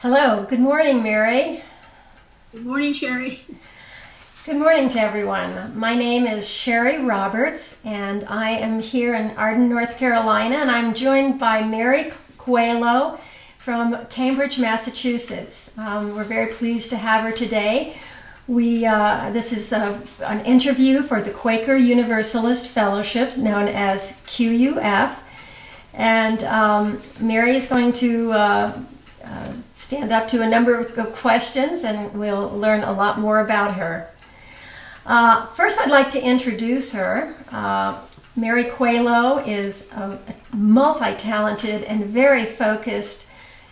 Hello, good morning, Mary. Good morning, Cherie. Good morning to everyone. My name is Cherie Roberts, and I am here in Arden, North Carolina, and I'm joined by Mary Coelho from Cambridge, Massachusetts. We're very pleased to have her today. This is an interview for the Quaker Universalist Fellowship, known as QUF, and Mary is going to stand up to a number of questions, and we'll learn a lot more about her. First, I'd like to introduce her. Mary Coelho is a multi-talented and very focused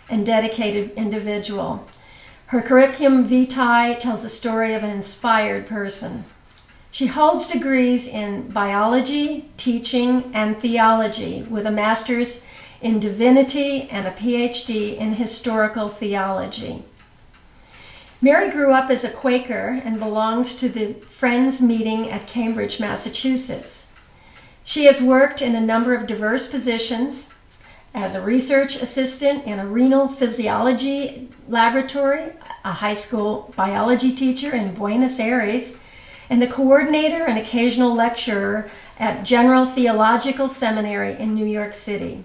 and dedicated individual. Her curriculum vitae tells the story of an inspired person. She holds degrees in biology, teaching, and theology, with a master's in divinity and a PhD in historical theology. Mary grew up as a Quaker and belongs to the Friends meeting at Cambridge, Massachusetts. She has worked in a number of diverse positions as a research assistant in a renal physiology laboratory, a high school biology teacher in Buenos Aires, and a coordinator and occasional lecturer at General Theological Seminary in New York City.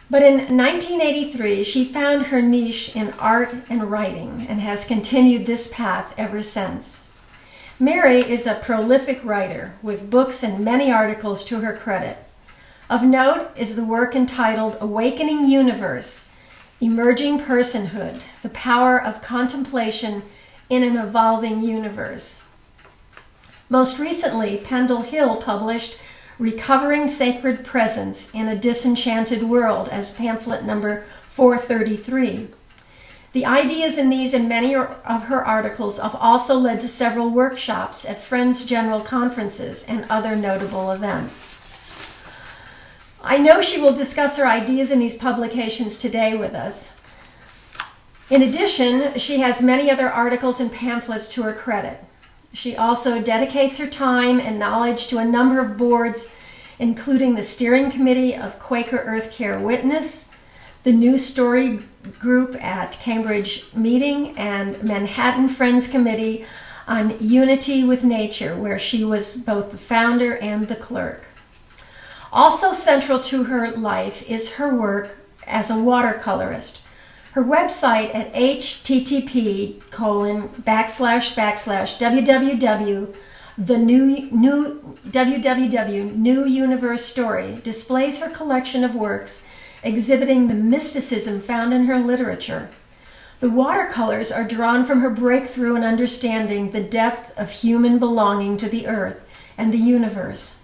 But in 1983, she found her niche in art and writing and has continued this path ever since. Mary is a prolific writer with books and many articles to her credit. Of note is the work entitled Awakening Universe, Emerging Personhood, the Power of Contemplation in an Evolving Universe. Most recently, Pendle Hill published Recovering Sacred Presence in a Disenchanted World as pamphlet number 433. The ideas in these and many of her articles have also led to several workshops at Friends General Conferences and other notable events. I know she will discuss her ideas in these publications today with us. In addition, she has many other articles and pamphlets to her credit. She also dedicates her time and knowledge to a number of boards, including the Steering Committee of Quaker Earth Care Witness, the New Story Group at Cambridge Meeting, and Manhattan Friends Committee on Unity with Nature, where she was both the founder and the clerk. Also central to her life is her work as a watercolorist. Her website at http://www.new Universe Story displays her collection of works exhibiting the mysticism found in her literature. The watercolors are drawn from her breakthrough in understanding the depth of human belonging to the earth and the universe.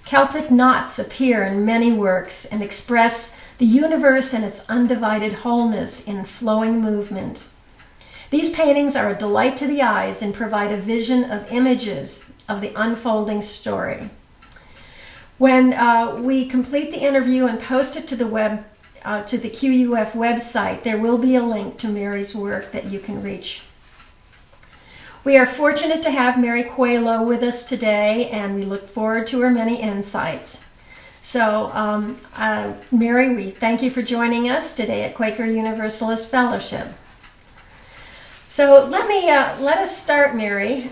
Celtic knots appear in many works and express the universe and its undivided wholeness in flowing movement. These paintings are a delight to the eyes and provide a vision of images of the unfolding story. When we complete the interview and post it to the QUF website, there will be a link to Mary's work that you can reach. We are fortunate to have Mary Coelho with us today, and we look forward to her many insights. So, Mary, we thank you for joining us today at Quaker Universalist Fellowship. So let us start, Mary.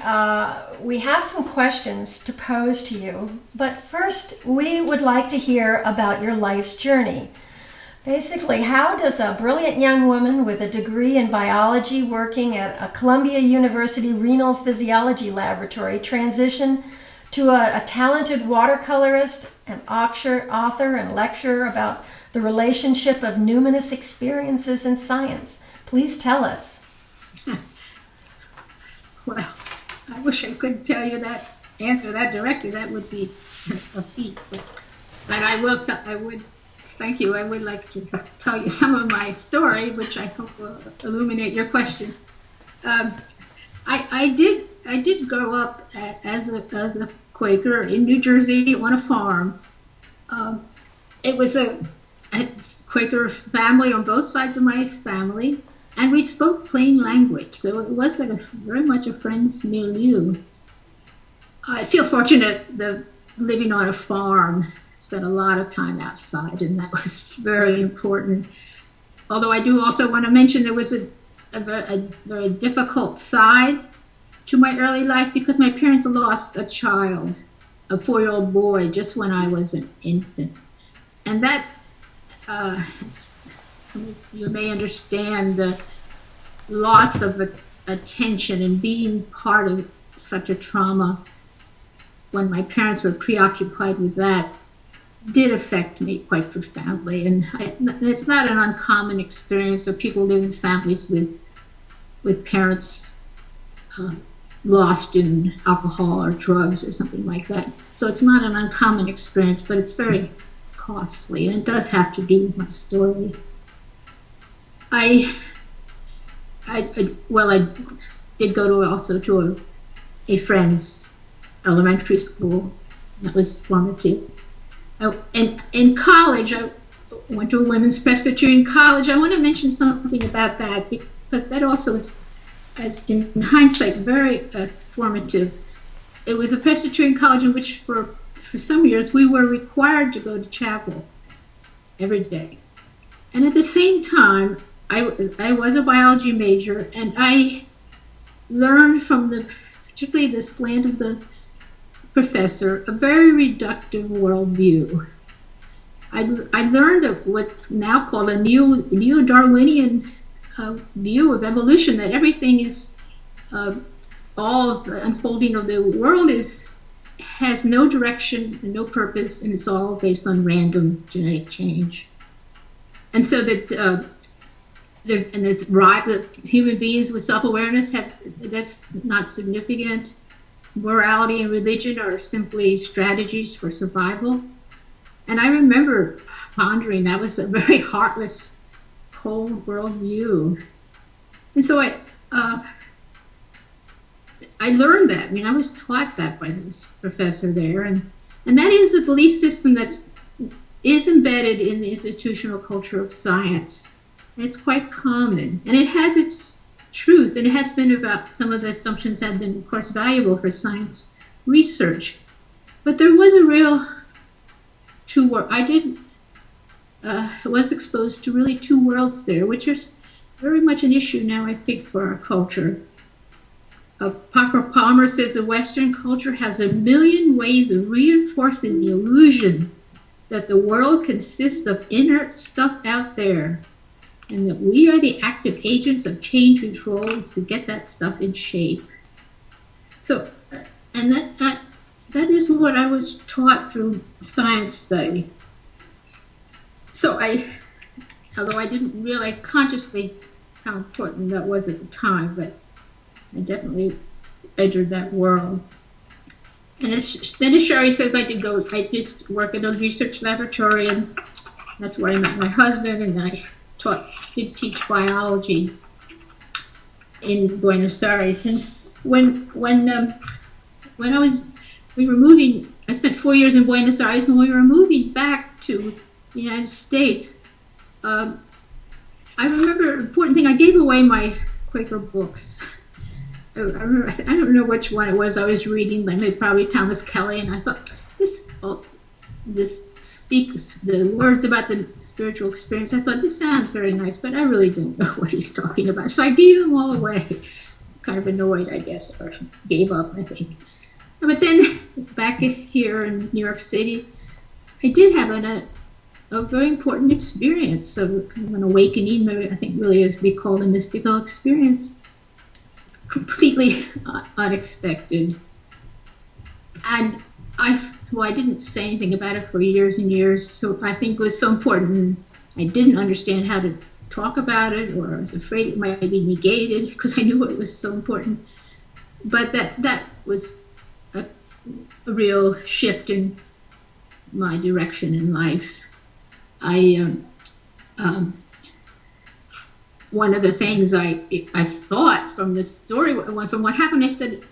We have some questions to pose to you, but first we would like to hear about your life's journey. Basically, how does a brilliant young woman with a degree in biology working at a Columbia University renal physiology laboratory transition to a talented watercolorist, an author and lecturer about the relationship of numinous experiences in science? Please tell us. Well, I wish I could tell you that, answer that directly. That would be a feat. But I would thank you. I would like to tell you some of my story, which I hope will illuminate your question. I did grow up as a Quaker in New Jersey on a farm. It was a Quaker family on both sides of my family, and we spoke plain language, so it was very much a friend's milieu. I feel fortunate living on a farm, spent a lot of time outside, and that was very important. although I do also want to mention there was a very difficult side to my early life because my parents lost a child, a 4-year-old boy, just when I was an infant. And that, some of you may understand the loss of attention and being part of such a trauma when my parents were preoccupied with that did affect me quite profoundly. And it's not an uncommon experience of people live in families with parents lost in alcohol or drugs or something like that. So it's not an uncommon experience, but it's very costly, and it does have to do with my story. I did go to a friend's elementary school. That was formative. And in college, I went to a women's Presbyterian college. I want to mention something about that because that also is, as in hindsight, very formative. It was a Presbyterian college in which for some years we were required to go to chapel every day. And at the same time, I was a biology major, and I learned from particularly the slant of the professor, a very reductive worldview. I learned that what's now called a neo-Darwinian view of evolution, that everything is, all of the unfolding of the world has no direction and no purpose, and it's all based on random genetic change. And so that there's human beings with self-awareness that's not significant. Morality and religion are simply strategies for survival. And I remember pondering that was a very heartless, cold worldview. And so I learned that. I mean, I was taught that by this professor there. And that is a belief system is embedded in the institutional culture of science. And it's quite common. And it has its truth, and it has been about, some of the assumptions have been, of course, valuable for science research. But there was a real was exposed to really two worlds there, which is very much an issue now, I think, for our culture. Parker Palmer says the Western culture has a million ways of reinforcing the illusion that the world consists of inert stuff out there, and that we are the active agents of change whose role is to get that stuff in shape. So, and that is what I was taught through science study. So although I didn't realize consciously how important that was at the time, but I definitely entered that world. And then as Cherie says, I did work in a research laboratory, and that's where I met my husband, and I did teach biology in Buenos Aires. And when we were moving, I spent 4 years in Buenos Aires, and when we were moving back to the United States, I remember an important thing. I gave away my Quaker books. I don't know which one it was I was reading, but maybe probably Thomas Kelly, and I thought, this speaks the words about the spiritual experience. I thought, this sounds very nice, but I really don't know what he's talking about. So I gave them all away. Kind of annoyed, I guess, or gave up, I think. But then back here in New York City, I did have a very important experience of an awakening, I think really is to be called a mystical experience, completely unexpected. And I didn't say anything about it for years and years, so I think it was so important. I didn't understand how to talk about it, or I was afraid it might be negated because I knew it was so important. But that was a real shift in my direction in life. One of the things I thought from this story, from what happened, I said,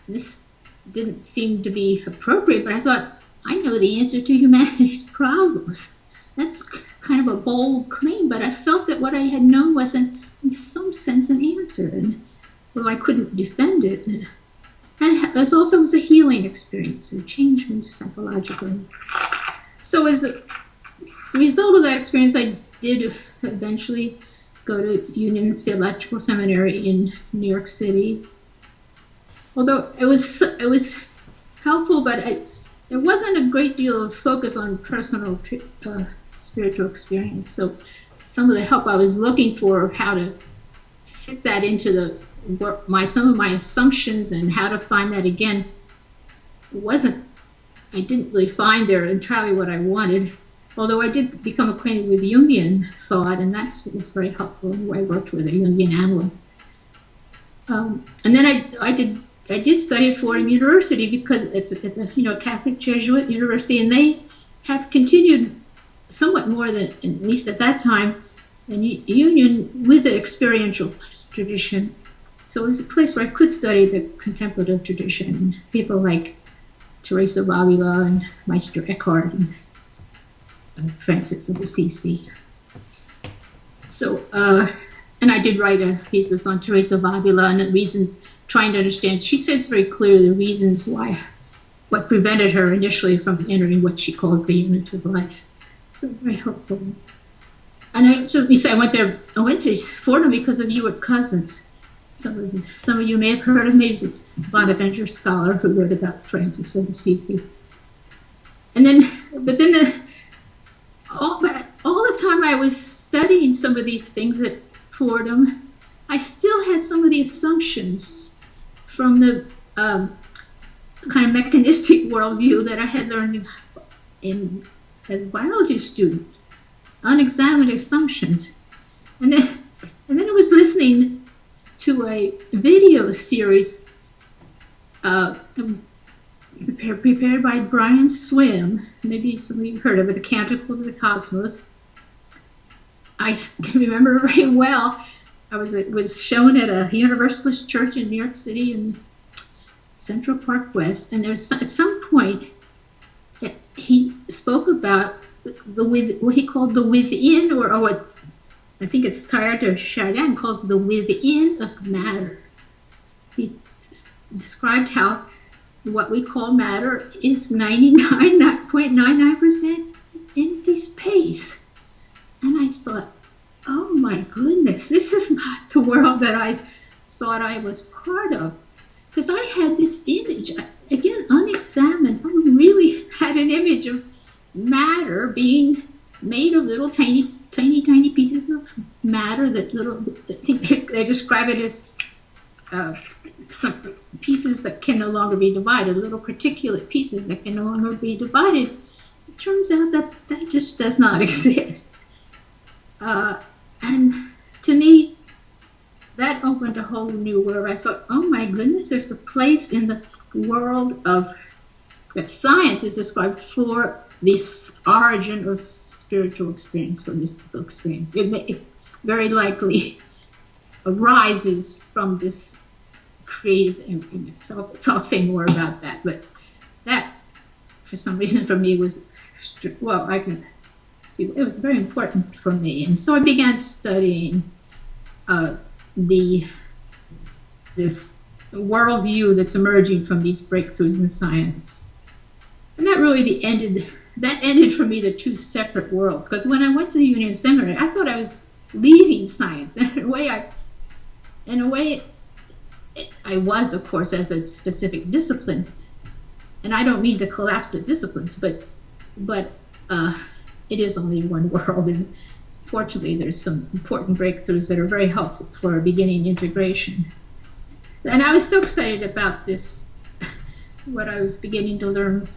this didn't seem to be appropriate, but I thought, I know the answer to humanity's problems. That's kind of a bold claim, but I felt that what I had known was, in some sense, an answer, and well, I couldn't defend it. And this also was a healing experience. It changed me psychologically. So as a result of that experience, did eventually go to Union Theological Seminary in New York City. Although it was helpful, but there wasn't a great deal of focus on personal spiritual experience. So some of the help I was looking for of how to fit that into some of my assumptions and how to find that again I didn't really find there entirely what I wanted. Although I did become acquainted with Jungian thought, and that was very helpful. I worked with a Jungian analyst, and then I did study at Fordham University because it's a Catholic Jesuit university, and they have continued somewhat more than, at least at that time, in union with the experiential tradition. So it was a place where I could study the contemplative tradition, people like Teresa of Avila and Meister Eckhart and Francis of Assisi. So, and I did write a thesis on Teresa of Avila and the reasons, trying to understand. She says very clearly the reasons what prevented her initially from entering what she calls the unit of life. So very helpful. And I went to Fordham because of you at Cousins. Some of you may have heard of me as a Bonaventure scholar who wrote about Francis of Assisi. All the time I was studying some of these things at Fordham, I still had some of the assumptions from the kind of mechanistic worldview that I had learned as a biology student, unexamined assumptions. And then I was listening to a video series prepared by Brian Swim. Maybe some of you heard of it, The Canticle of the Cosmos. I can remember very well. It was shown at a Universalist church in New York City in Central Park West, and at some point he spoke about what he called the within, or what I think it's Teilhard de Chardin calls the within of matter. He described how what we call matter is 99.99% empty space. And I thought, oh my goodness, this is not the world that I thought I was part of. Because I had this image, again, unexamined. I really had an image of matter being made of little tiny pieces of matter I think they describe it as some pieces that can no longer be divided, little particulate pieces that can no longer be divided. It turns out that just does not exist. And to me, that opened a whole new world. I thought, oh my goodness, there's a place in the world that science is described for this origin of spiritual experience, or mystical experience. It very likely arises from this creative emptiness. I'll say more about that, but that, for some reason, for me was, I can see, it was very important for me. And so I began studying this worldview that's emerging from these breakthroughs in science. And that really ended for me the two separate worlds. Because when I went to the Union Seminary, I thought I was leaving science. In a way, I was, of course, as a specific discipline. And I don't mean to collapse the disciplines, but it is only one world. And fortunately, there's some important breakthroughs that are very helpful for beginning integration. And I was so excited about this, what I was beginning to learn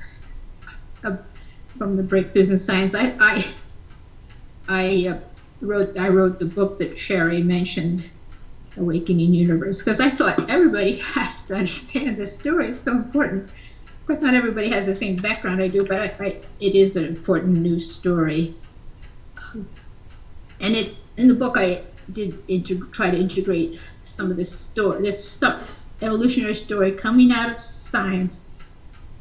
from the breakthroughs in science. I wrote the book that Cherie mentioned, Awakening Universe, because I thought everybody has to understand this story. It's so important. Of course, not everybody has the same background I do, but it is an important new story. And in the book, I did try to integrate some of this evolutionary story coming out of science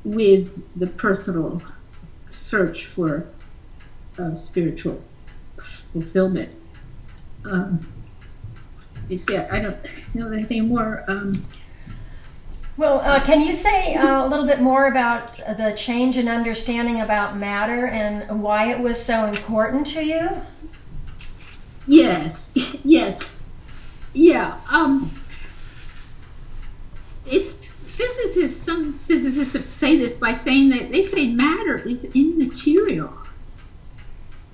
with the personal search for spiritual fulfillment. You see, I don't know anything more. Can you say a little bit more about the change in understanding about matter and why it was so important to you? Yes, yes, yeah. It's physicists. Some physicists say this by saying that they say matter is immaterial,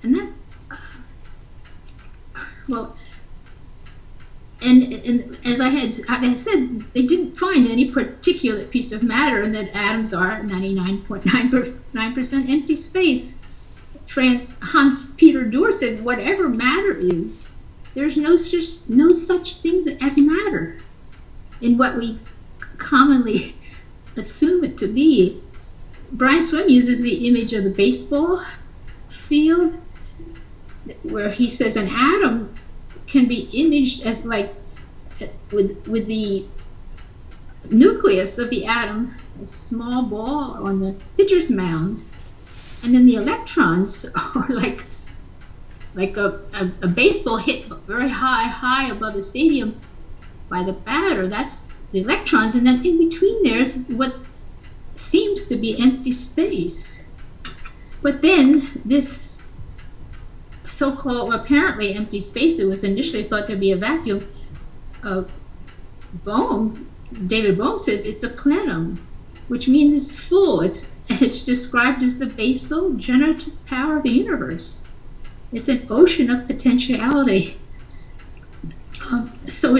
and that, well, and as I said, they didn't find any particular piece of matter, and that atoms are 99.9% empty space. Hans Peter Dürr said, whatever matter is, there's no such thing as matter in what we commonly assume it to be. Brian Swimme uses the image of the baseball field, where he says an atom can be imaged as like with the nucleus of the atom, a small ball on the pitcher's mound, and then the electrons are like a baseball hit very high above the stadium by the batter. That's the electrons, and then in between there's what seems to be empty space. But then this so-called apparently empty space, it was initially thought to be a vacuum, David Bohm says it's a plenum, which means it's full. It's described as the basal generative power of the universe. It's an ocean of potentiality. So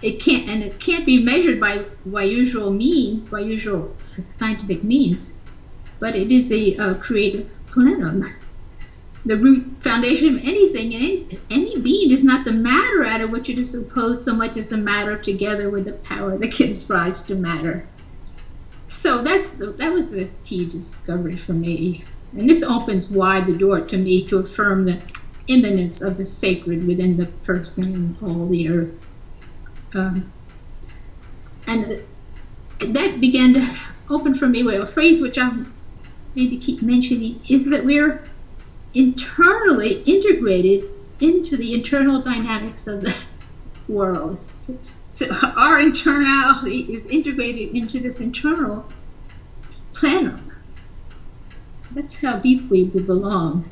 it can't be measured by usual scientific means, but it is a creative plenum. The root foundation of anything, any being, is not the matter out of which it is supposed so much as the matter together with the power that gives rise to matter. So that was the key discovery for me. And this opens wide the door to me to affirm the immanence of the sacred within the person and all the earth. And that began to open for me with a phrase which I'll maybe keep mentioning, is that we're internally integrated into the internal dynamics of the world. So our internality is integrated into this internal plenum. That's how deeply we belong.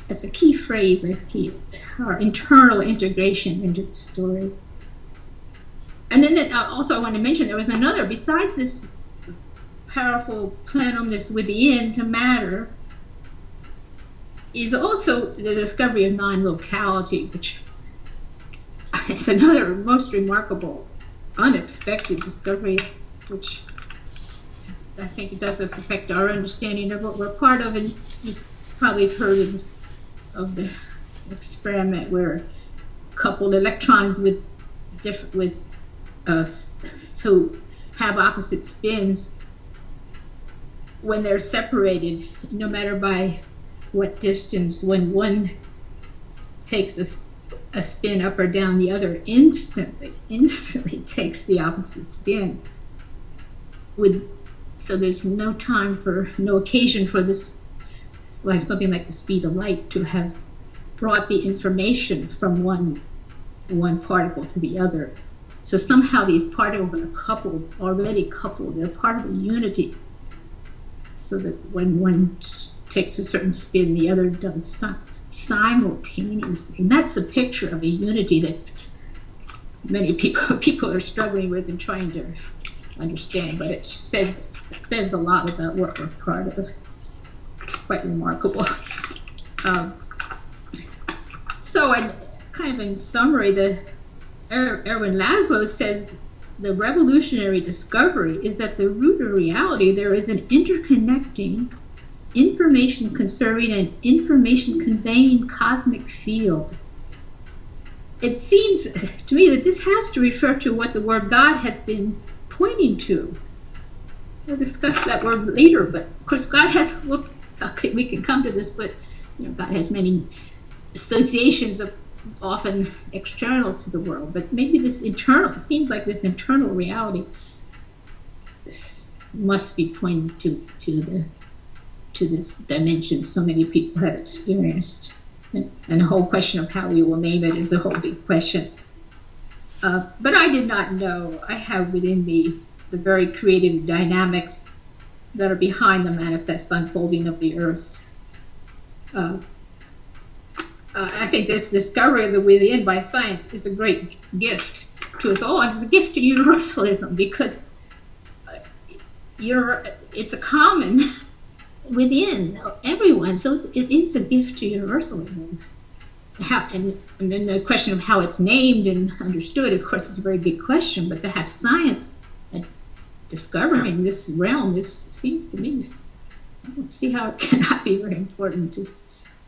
That's a key phrase, our internal integration into the story. And then also I want to mention there was another, besides this powerful plenum, this within to matter, is also the discovery of non-locality, which is another most remarkable, unexpected discovery, which I think it does affect our understanding of what we're part of. And you've probably heard of the experiment where coupled electrons who have opposite spins, when they're separated, no matter by what distance, when one takes a spin up or down, the other instantly takes the opposite spin. So there's no occasion for this, like something like the speed of light, to have brought the information from one particle to the other. So somehow these particles are already coupled. They're part of a unity. So that when one takes a certain spin, the other does simultaneously. And that's a picture of a unity that many people are struggling with and trying to understand. But it says a lot about what we're part of. It's quite remarkable. So kind of in summary, Erwin Laszlo says the revolutionary discovery is that the root of reality, there is an interconnecting, information conserving, and information conveying cosmic field. It seems to me that this has to refer to what the word God has been pointing to. We'll discuss that word later, but of course God has, we can come to this, but God has many associations of often external to the world, but maybe this internal, it seems like this internal reality must be pointing to this dimension so many people have experienced. And the whole question of how we will name it is the whole big question. But I did not know. I have within me the very creative dynamics that are behind the manifest unfolding of the earth. I think this discovery of the within by science is a great gift to us all. It's a gift to universalism because it's a common within everyone. So it is a gift to universalism. And then the question of how it's named and understood, of course, is a very big question. But to have science discovering this realm, this seems to me, I don't see how it cannot be very important to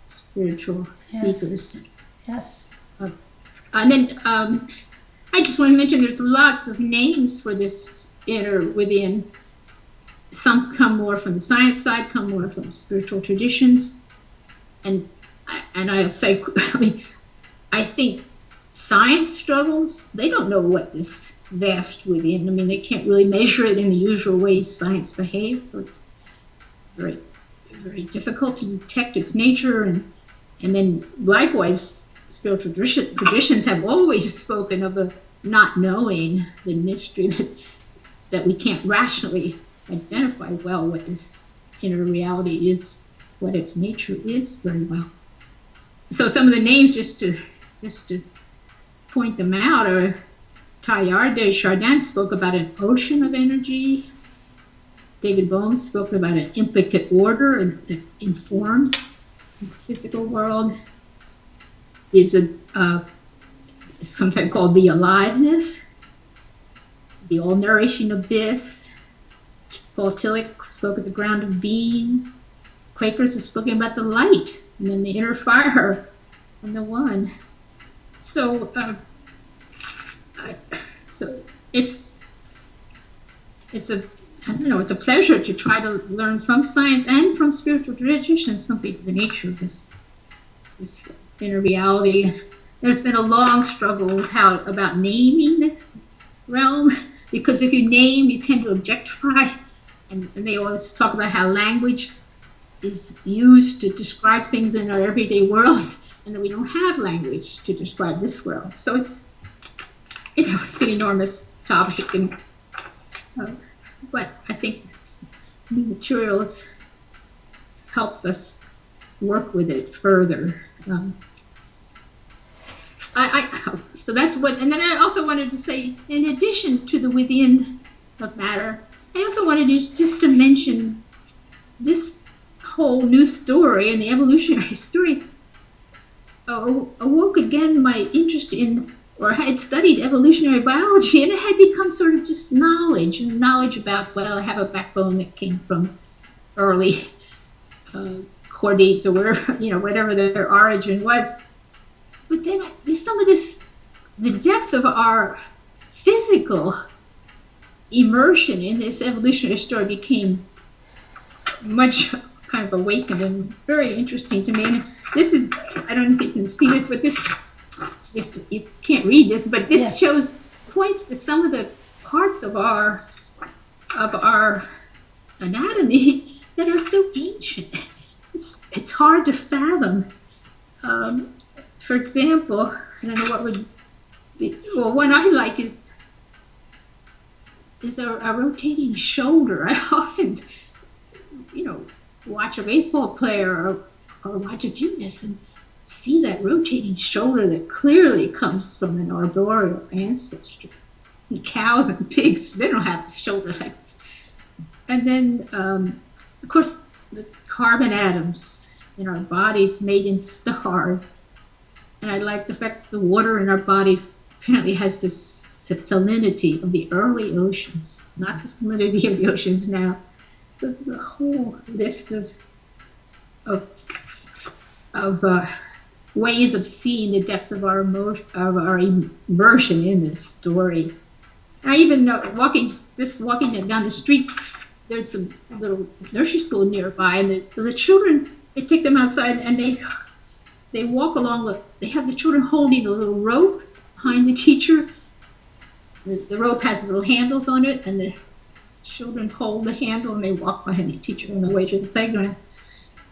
spiritual seekers. Yes. And then I just want to mention there's lots of names for this inner within. Some come more from the science side, come more from spiritual traditions. And I'll say, I think science struggles, they don't know what this vast within, they can't really measure it in the usual ways science behaves, so it's very, very difficult to detect its nature. And then likewise, spiritual traditions have always spoken of a not knowing, the mystery that we can't rationally identify well what this inner reality is, what its nature is very well. So some of the names, just to point them out, are Teilhard de Chardin spoke about an ocean of energy. David Bohm spoke about an implicate order that informs the physical world. Is sometimes called the aliveness, the all-nourishing abyss. Paul Tillich spoke of the ground of being. Quakers have spoken about the light, and then the inner fire, and the one. So it's a pleasure to try to learn from science and from spiritual traditions something of the nature of this inner reality. There's been a long struggle about naming this realm, because if you name, you tend to objectify, and they always talk about how language is used to describe things in our everyday world, and that we don't have language to describe this world. So it's an enormous topic, and but I think new materials helps us work with it further. So that's what, and then I also wanted to say, in addition to the within of matter, I also wanted just to mention this whole new story, and the evolutionary story awoke again my interest in, or I had studied evolutionary biology, and it had become sort of just knowledge about, well, I have a backbone that came from early chordates, or whatever their origin was. But then the depth of our physical immersion in this evolutionary story became much kind of awakened and very interesting to me. And this is, I don't know if you can see this, but this you can't read this, but this points to some of the parts of our anatomy that are so ancient. It's hard to fathom. For example, I don't know what would be, well, one I like is a rotating shoulder. I often, watch a baseball player or watch a gymnast and see that rotating shoulder that clearly comes from an arboreal ancestry. And cows and pigs, they don't have a shoulder like this. And then, of course, the carbon atoms in our bodies made in stars. And I like the fact that the water in our bodies apparently has this salinity of the early oceans, not the salinity of the oceans now. So there's a whole list of ways of seeing the depth of our immersion in this story. And I even know, walking down the street, there's a little nursery school nearby, and the children, they take them outside and they walk along. They have the children holding a little rope behind the teacher. The rope has little handles on it, and the children hold the handle and they walk behind the teacher on the way to the playground.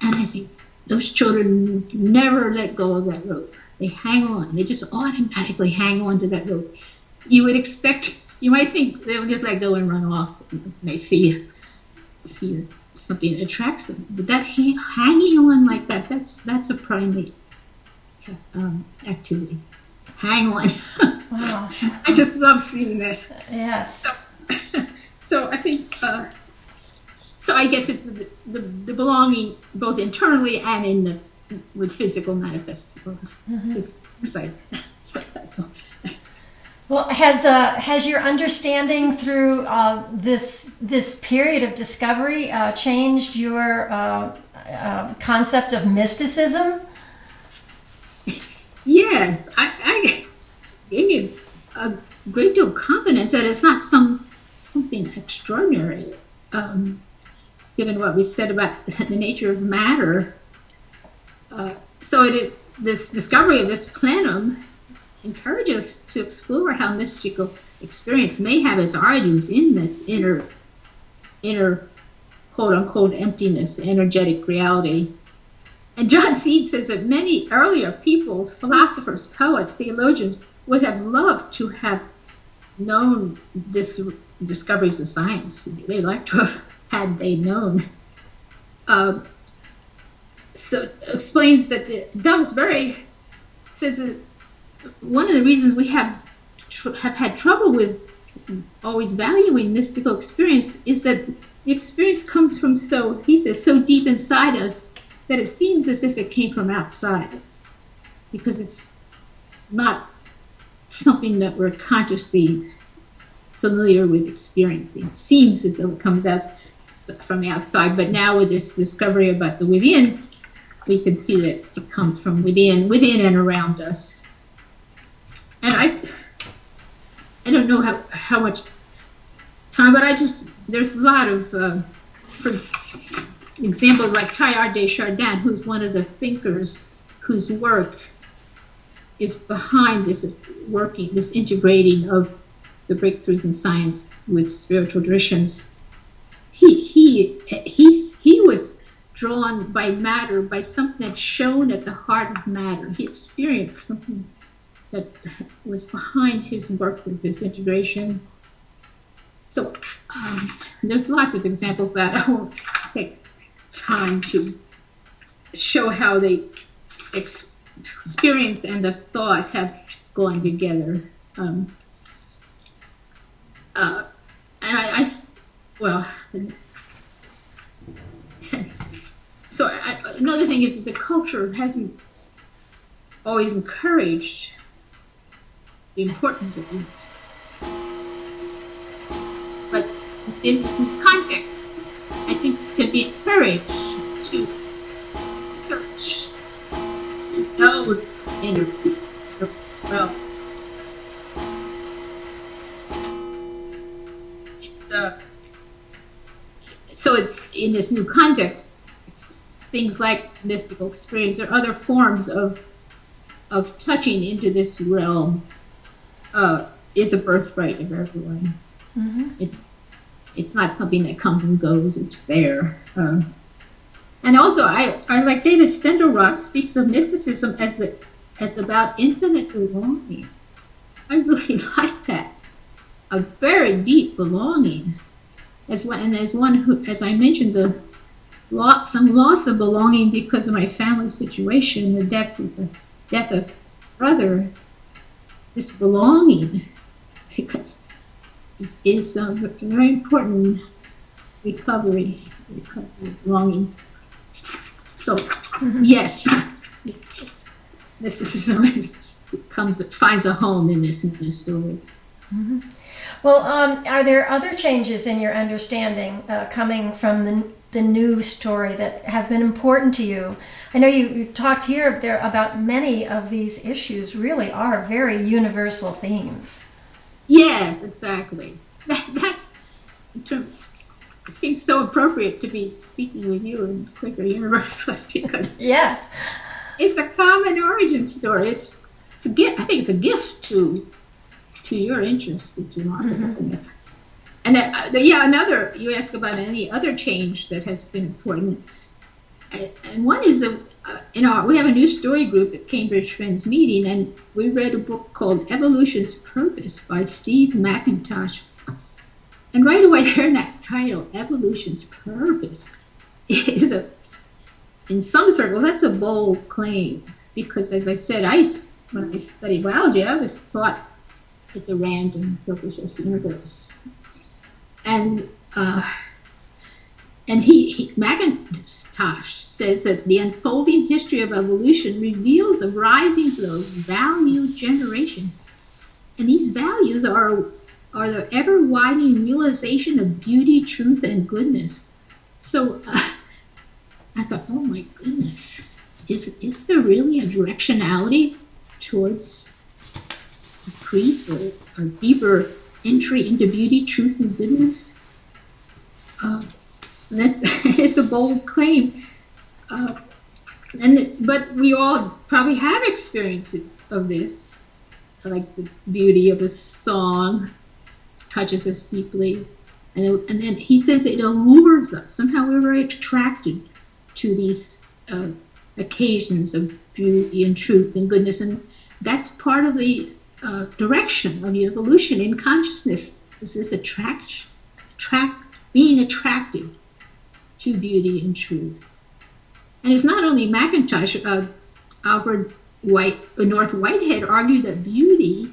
And I think those children never let go of that rope. They hang on. They just automatically hang on to that rope. You might think they'll just let go and run off when they see something that attracts them. But that hanging on like that, that's a primate activity. Hang on. Wow. I just love seeing that. Yes. So I think, so I guess it's the belonging both internally and in with physical manifest world. It's exciting. That's all. Well, has your understanding through this period of discovery changed your concept of mysticism? Yes, I gave me a great deal of confidence that it's not something extraordinary, given what we said about the nature of matter. So this discovery of this plenum encourages us to explore how mystical experience may have its origins in this inner quote-unquote emptiness, energetic reality. And John Seed says that many earlier peoples, philosophers, poets, theologians, would have loved to have known this discoveries of science. They like to have had they known. So explains that Dovesbury says that one of the reasons we have had trouble with always valuing mystical experience is that the experience comes from so deep inside us that it seems as if it came from outside us, because it's not something that we're consciously familiar with experiencing. It seems as though it comes out from the outside, but now with this discovery about the within, we can see that it comes from within and around us. And I don't know how much time, but there's a lot of, for example, like Teilhard de Chardin, who's one of the thinkers whose work is behind this integrating of the breakthroughs in science with spiritual traditions. He was drawn by matter, by something that shone at the heart of matter. He experienced something that was behind his work with this integration. So there's lots of examples that I won't take time to show how the experience and the thought have gone together. And another thing is that the culture hasn't always encouraged the importance of it. But in this context, I think it can be encouraged to search, to know this inner well. In this new context, things like mystical experience or other forms of touching into this realm is a birthright of everyone. It's not something that comes and goes, it's there. And also, I like David Steindl-Rast speaks of mysticism as about infinite belonging. I really like that. A very deep belonging. As one who, as I mentioned, some loss of belonging because of my family situation, the death of brother. This belonging, because is a very important recovery belongings. So yes, mysticism finds a home in this new story. Well, are there other changes in your understanding coming from the new story that have been important to you? I know you talked there about many of these issues really are very universal themes. Yes, exactly. It seems so appropriate to be speaking with you in Quaker Universalist because yes, it's a common origin story. It's a gift. I think it's a gift to your interests. It's remarkable. And another, you ask about any other change that has been important. And one is that, we have a new story group at Cambridge Friends Meeting, and we read a book called Evolution's Purpose by Steve McIntosh. And right away there in that title, Evolution's Purpose, in some circles, that's a bold claim. because, as I said, when I studied biology, I was taught it's a random purposeless universe. And McIntosh says that the unfolding history of evolution reveals a rising to the value generation. And these values are the ever-widening realization of beauty, truth, and goodness. So I thought, oh my goodness, is there really a directionality towards increase or deeper entry into beauty, truth, and goodness? It's a bold claim. But we all probably have experiences of this, like the beauty of a song touches us deeply. And then he says it allures us. Somehow we're very attracted to these occasions of beauty and truth and goodness. And that's part of the direction of the evolution in consciousness, is this being attracted to beauty and truth. And it's not only McIntosh. Albert North Whitehead argued that beauty,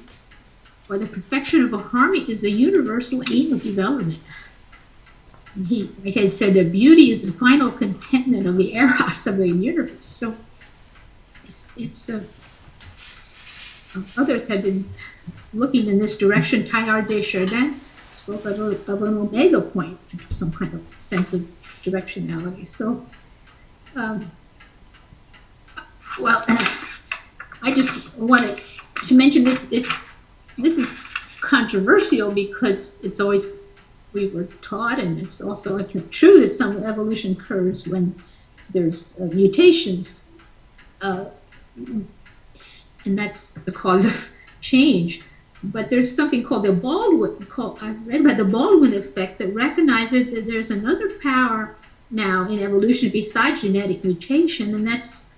or the perfection of a harmony, is the universal aim of development. And Whitehead said that beauty is the final contentment of the eros of the universe. So others have been looking in this direction. Teilhard de Chardin spoke of an omega point, some kind of sense of directionality. So, I just wanted to mention this. This is controversial because it's always, we were taught, and it's also true that some evolution occurs when there's mutations, and that's the cause of change. But there's something called I read about the Baldwin effect, that recognizes that there's another power now in evolution besides genetic mutation, and that's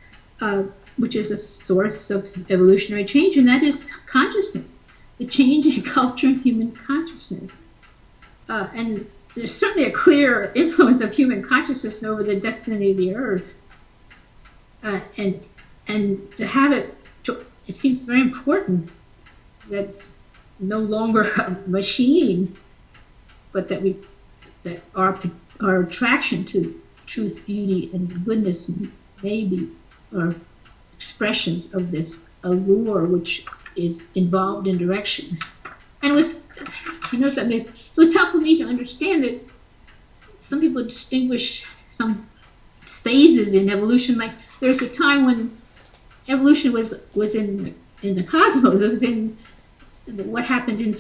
which is a source of evolutionary change, and that is consciousness, the change in culture and human consciousness. And there's certainly a clear influence of human consciousness over the destiny of the earth. And to have it seems very important that it's no longer a machine, but that our attraction to truth, beauty, and goodness are expressions of this allure which is involved in direction. And it was helpful for me to understand that some people distinguish some phases in evolution. Like there's a time when evolution was in the cosmos. It was in what happened in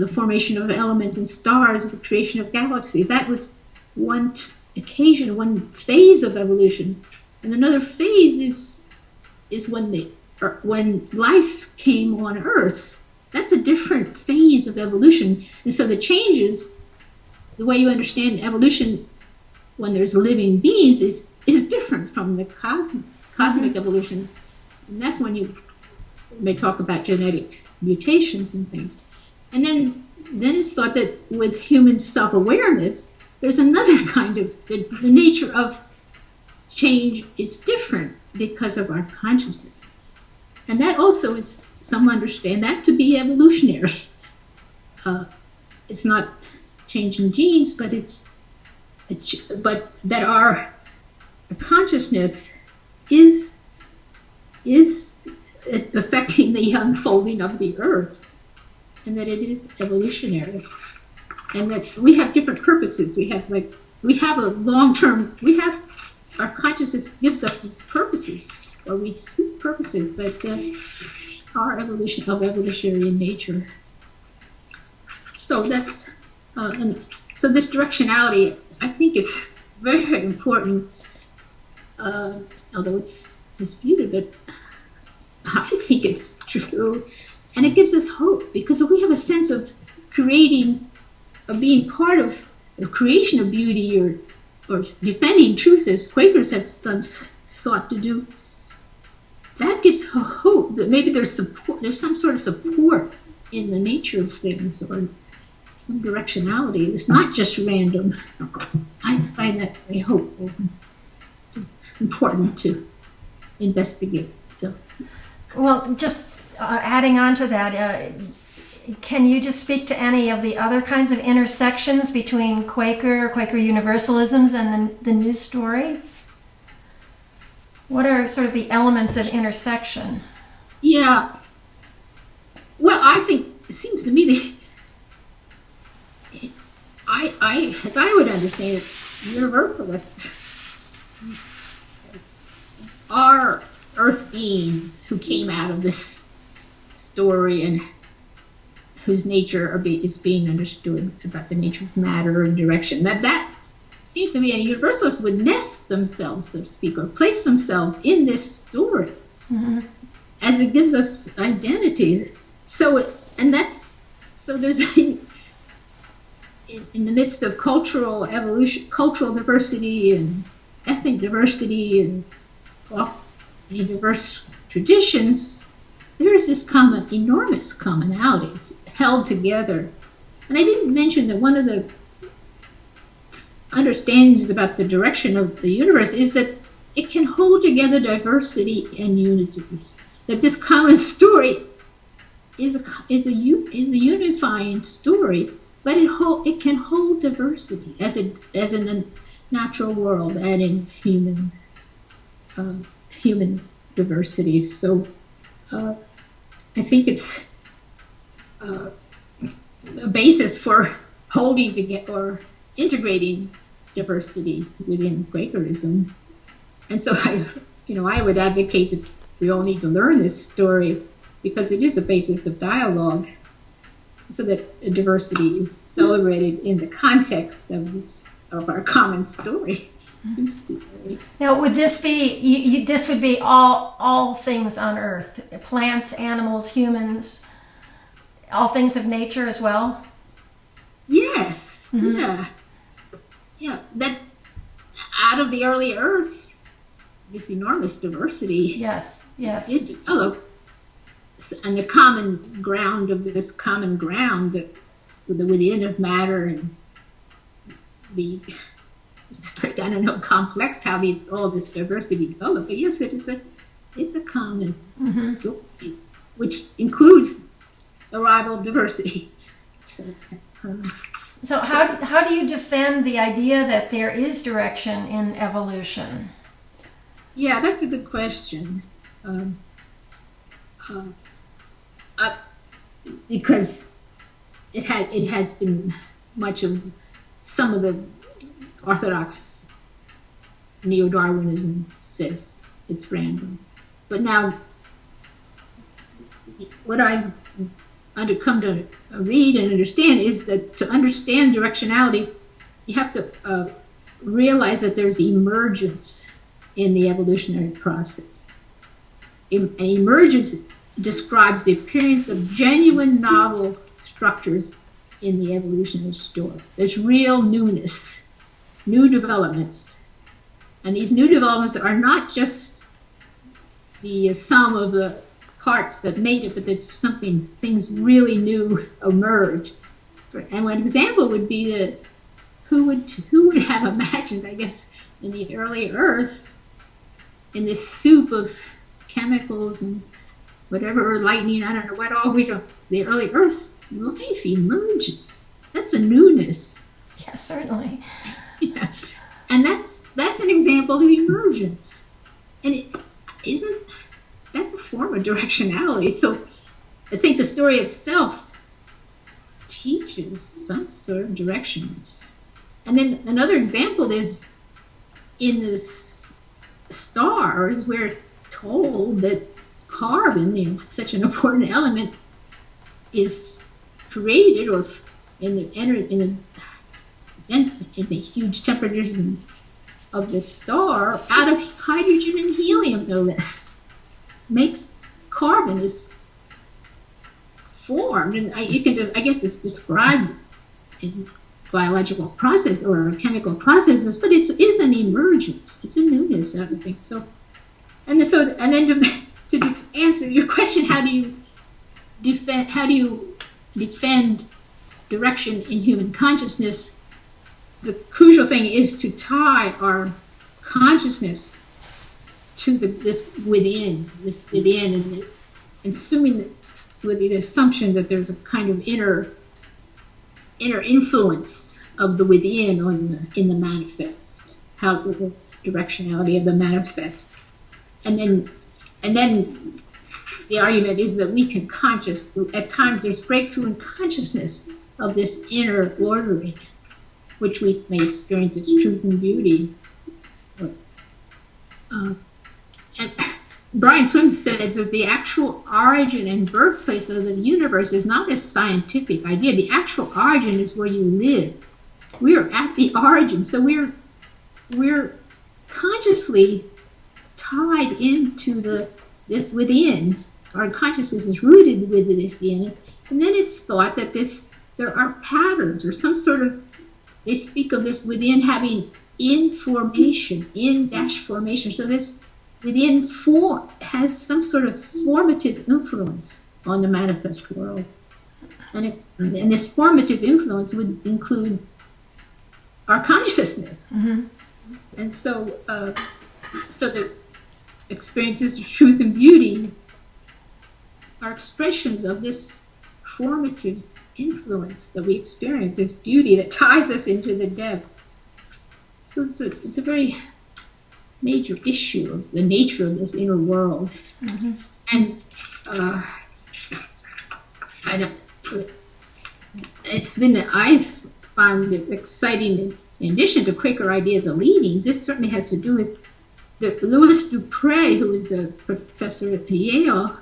the formation of elements in stars, the creation of galaxies. That was one occasion, one phase of evolution. And another phase is when life came on Earth. That's a different phase of evolution. And so the changes, the way you understand evolution when there's living beings is different from the cosmic evolutions. And that's when you may talk about genetic mutations and things. And then it's thought that with human self-awareness, there's another kind of, the nature of change is different because of our consciousness. And that also is, some understand that to be evolutionary. It's not changing genes, but but that our consciousness is affecting the unfolding of the earth, and that it is evolutionary, and that we have different purposes. We have a long-term. Our consciousness gives us these purposes, or we seek purposes that are evolutionary in nature. So that's so this directionality, I think, is very, very important. Although it's disputed, but I think it's true, and it gives us hope because if we have a sense of being part of the creation of beauty or defending truth, as Quakers have sought to do, that gives hope that maybe there's some sort of support in the nature of things, or some directionality. It's not just random. I find that very hopeful, important to investigate. So, Well, just adding on to that, can you just speak to any of the other kinds of intersections between Quaker Universalisms and the New Story? What are sort of the elements of intersection? yeah. Well, I think it seems to me that as I would understand it, Universalists are earth beings who came out of this story and whose nature is being understood about the nature of matter and direction. That seems to me, and Universalists would nest themselves, so to speak, or place themselves in this story, as it gives us identity. So there's in the midst of cultural evolution, cultural diversity and ethnic diversity and diverse traditions, there is this enormous commonalities held together. And I didn't mention that one of the understandings about the direction of the universe is that it can hold together diversity and unity. That this common story is a unifying story, but it can hold diversity as in the natural world and in human diversity. So I think it's a basis for holding together or integrating diversity within Quakerism. And so I would advocate that we all need to learn this story because it is a basis of dialogue, so that diversity is celebrated in the context of our common story. Seems to be. Now, would this be this would be all things on Earth, plants, animals, humans, all things of nature as well? Yes. Yeah. That out of the early Earth, this enormous diversity. Yes. Did develop. And the common ground of this common ground, within of matter and it's pretty, I don't know, complex how all of this diversity developed. But yes, it's a common story, which includes arrival diversity. So how do you defend the idea that there is direction in evolution? Yeah, that's a good question. Because it has been much of some of the orthodox neo-Darwinism says it's random. But now, what I've come to read and understand is that to understand directionality, you have to realize that there's emergence in the evolutionary process. An emergence describes the appearance of genuine novel structures in the evolutionary story. There's real newness, new developments. And these new developments are not just the sum of the parts that made it, but that things really new emerge. And one example would be that who would have imagined, I guess, in the early Earth, in this soup of chemicals and whatever, lightning, I don't know what all the early Earth, life emerges. That's a newness. Yeah, certainly. Yeah. And that's an example of emergence. And that's a form of directionality. So I think the story itself teaches some sort of directions. And then another example is in the stars, we're told that carbon, such an important element, is created or in the huge temperatures of the star out of hydrogen and helium, no less. Makes carbon is formed, and I guess it's described in biological process or chemical processes, but it is an emergence. It's a newness, I think. So, and then to answer your question, how do you defend direction in human consciousness? The crucial thing is to tie our consciousness to this within, and assuming that, with the assumption that there's a kind of inner influence of the within in the manifest, how the directionality of the manifest, and then the argument is that we can at times there's breakthrough in consciousness of this inner ordering, which we may experience as truth and beauty. And Brian Swimme says that the actual origin and birthplace of the universe is not a scientific idea. The actual origin is where you live. We're at the origin, so we're consciously tied into this within. Our consciousness is rooted with this within, and then it's thought that there are patterns or some sort of. They speak of this within having information, in-formation. So this within has some sort of formative influence on the manifest world. And this formative influence would include our consciousness. Mm-hmm. And so the experiences of truth and beauty are expressions of this formative influence that we experience, this beauty that ties us into the depths. So it's a very major issue of the nature of this inner world. Mm-hmm. And I found it exciting, in addition to Quaker ideas of leadings, this certainly has to do with Louis Dupre, who is a professor at Yale,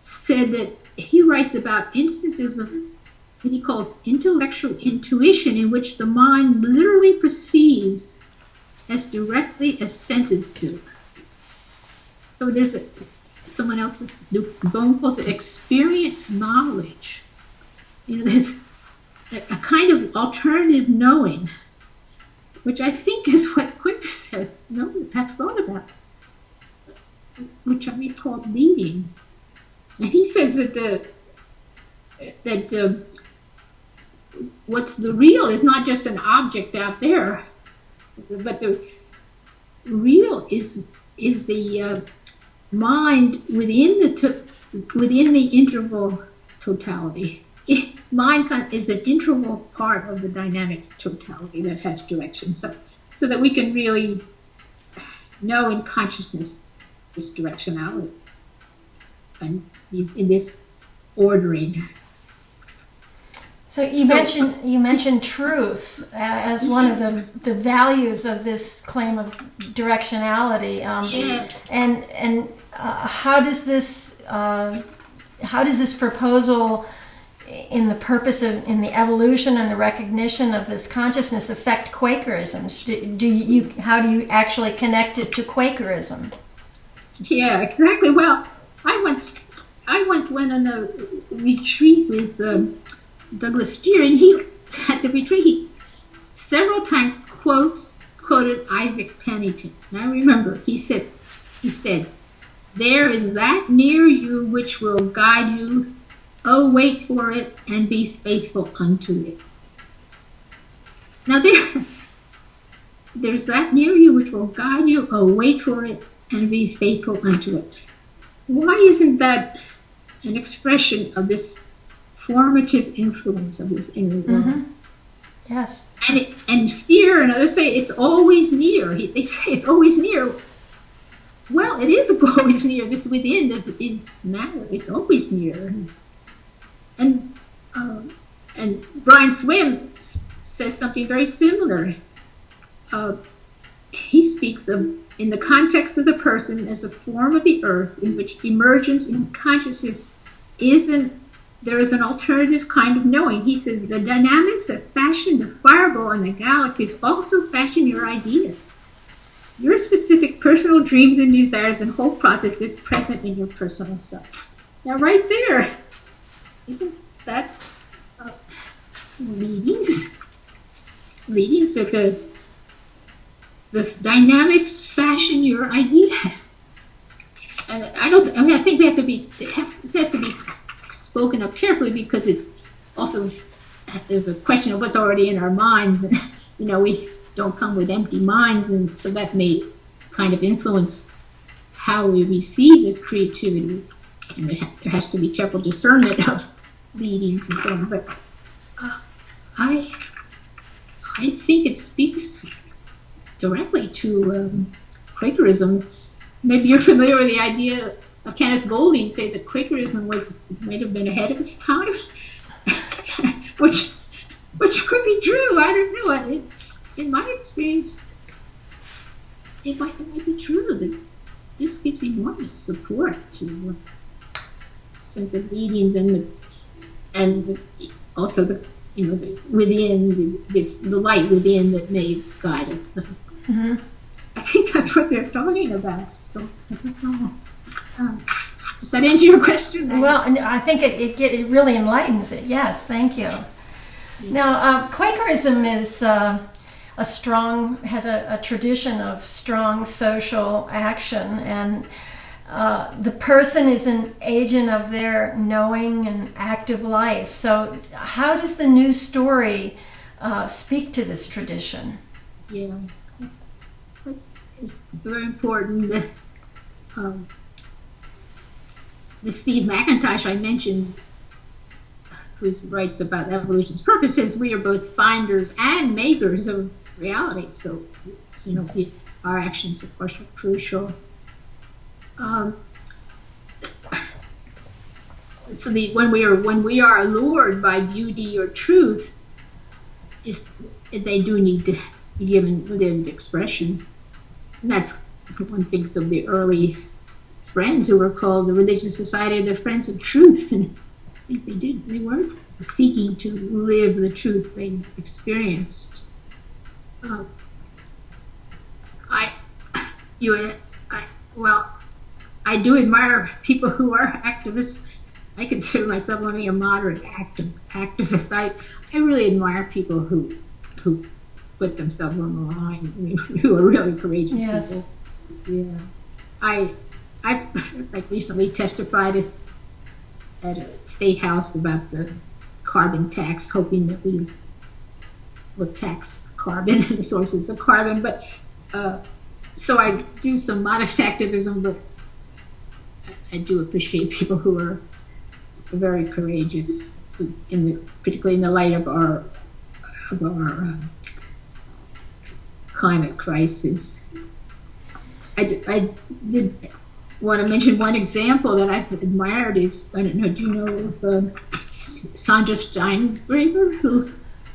said that he writes about instances of what he calls intellectual intuition, in which the mind literally perceives as directly as senses do. So there's someone else's, Bohm calls it experience knowledge. There's a kind of alternative knowing, which I think is what Quakers have thought about, which we call leadings. And he says that what's the real is not just an object out there, but the real is the mind within the interval totality. Mind is an integral part of the dynamic totality that has direction, so that we can really know in consciousness this directionality and in this ordering. So you mentioned truth as one of the values of this claim of directionality. Yes. And how does this proposal in the purpose of in the evolution and the recognition of this consciousness affect Quakerism? How do you actually connect it to Quakerism? Yeah, exactly. Well, I once went on a retreat with Douglas Steere, and at the retreat he several times quoted Isaac Pennington. And I remember he said, "There is that near you which will guide you. Oh, wait for it and be faithful unto it." Now there's that near you which will guide you. Oh, wait for it and be faithful unto it. Why isn't that an expression of this formative influence of this inner world? Mm-hmm. Yes. And Steere and others say it's always near. They say it's always near. Well, it is always near. This within is matter. It's always near. And Brian Swimme says something very similar. He speaks of, in the context of the person as a form of the earth in which emergence in consciousness there is an alternative kind of knowing. He says the dynamics that fashion the fireball and the galaxies also fashion your ideas. Your specific personal dreams and desires and whole process is present in your personal self. Now right there, isn't that leadings? Leadings that the dynamics fashion your ideas. And I think it has to be spoken of carefully, because it's also there's a question of what's already in our minds, and we don't come with empty minds, and so that may kind of influence how we receive this creativity. And there has to be careful discernment of leadings and so on. But I think it speaks directly to Quakerism. Maybe you're familiar with the idea of Kenneth Golding say that Quakerism might have been ahead of its time, which could be true. I don't know. In my experience, it might be true that this gives enormous support to a sense of leadings and also the within the light within that may guide us. Mm-hmm. I think that's what they're talking about. So I don't know. Does that answer your question? Well, I think it really enlightens it. Yes, thank you. Yeah. Now, Quakerism is has a tradition of strong social action, and the person is an agent of their knowing and active life. So how does the new story speak to this tradition? Yeah, it's very important. The Steve McIntosh I mentioned, who writes about evolution's purpose, says we are both finders and makers of reality. So, our actions, of course, are crucial. So when we are allured by beauty or truth, they do need to be given lived expression. And that's one thinks of the early friends who were called the Religious Society of the Friends of Truth, and I think they weren't seeking to live the truth they experienced. I do admire people who are activists. I consider myself only a moderate activist. I really admire people who put themselves on the line, who are really courageous people. Yeah, I've recently testified at a state house about the carbon tax, hoping that we will tax carbon and the sources of carbon. But so I do some modest activism, but I do appreciate people who are very courageous, particularly in the light of our climate crisis. I did want to mention one example that I've admired is, I don't know, do you know of Sandra Steingraber,